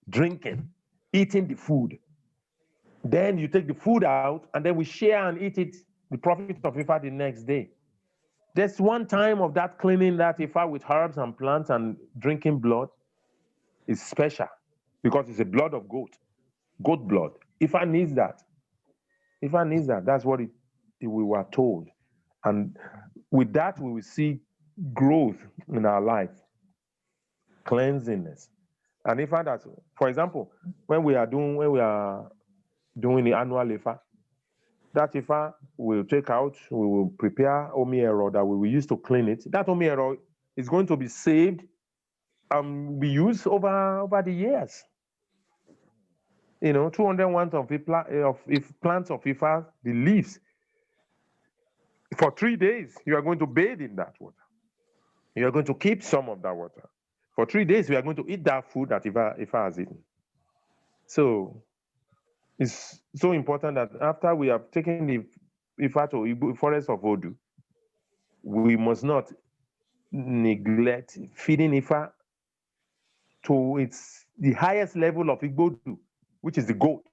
drinking, eating the food. Then you take the food out, and then we share and eat it, the profit of IFA the next day. There's one time of that cleaning that IFA with herbs and plants and drinking blood is special, because it's the blood of goat blood. IFA needs that. IFA needs that. That's what we were told. And with that, we will see growth in our life, cleansiness. And IFA, that, for example, when we are doing the annual IFA, that IFA will take out, we will prepare omiero that we will use to clean it. That omiero is going to be saved and be used over the years. 200 ones of plants of IFA, the leaves. For 3 days, you are going to bathe in that water. You are going to keep some of that water. For 3 days, we are going to eat that food that IFA has eaten. So it's so important that after we have taken the IFA to Igbo forest of Odu, we must not neglect feeding IFA to the highest level of Igbo, which is the goat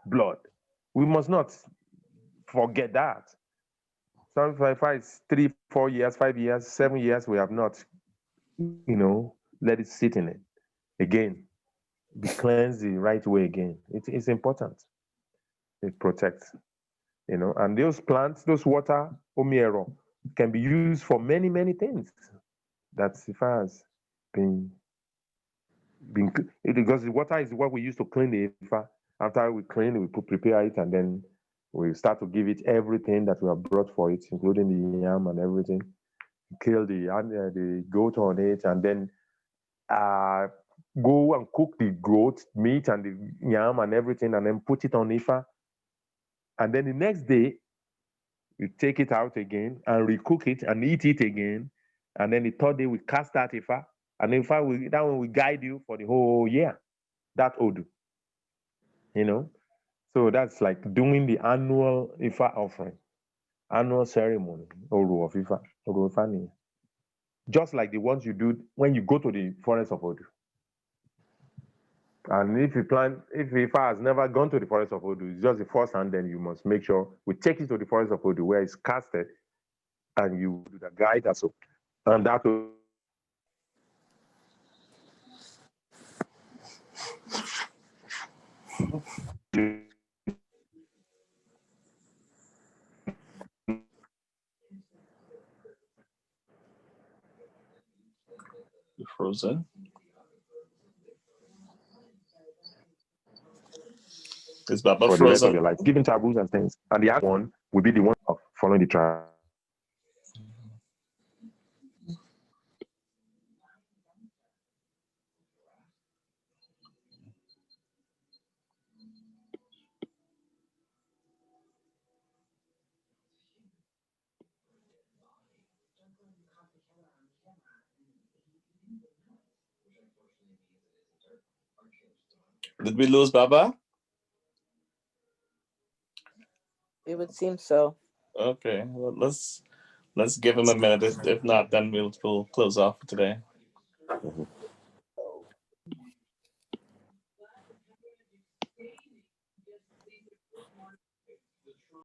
blood. We must not forget that. Some IFA is 3, 4 years, 5 years, 7 years, we have not, let it sit in it again. Be cleansed the right way again. It's important. It protects, and those plants, those water, omiero, can be used for many, many things. That's IFA has been because the water is what we use to clean the IFA. After we clean, we prepare it, and then we start to give it everything that we have brought for it, including the yam and everything. Kill the goat on it, and then go and cook the goat meat and the yam and everything, and then put it on IFA. And then the next day, we take it out again and recook it and eat it again. And then the third day, we cast that IFA. And IFA, that one will guide you for the whole year. That Odu. So that's like doing the annual IFA offering, annual ceremony, Oru of IFA, Oru of Ifani. Just like the ones you do when you go to the forest of Odu. And if Ifa has never gone to the forest of Odu, it's just the first hand, then you must make sure we take it to the forest of Odu where it's casted, and you do the guide us. And that will You're frozen. Is Baba for the rest of frozen? your life, giving taboos and things. And the other one will be the one of following the tribe. Did we lose Baba? It would seem so. Okay, well, let's give him a minute. If not, then we'll close off for today.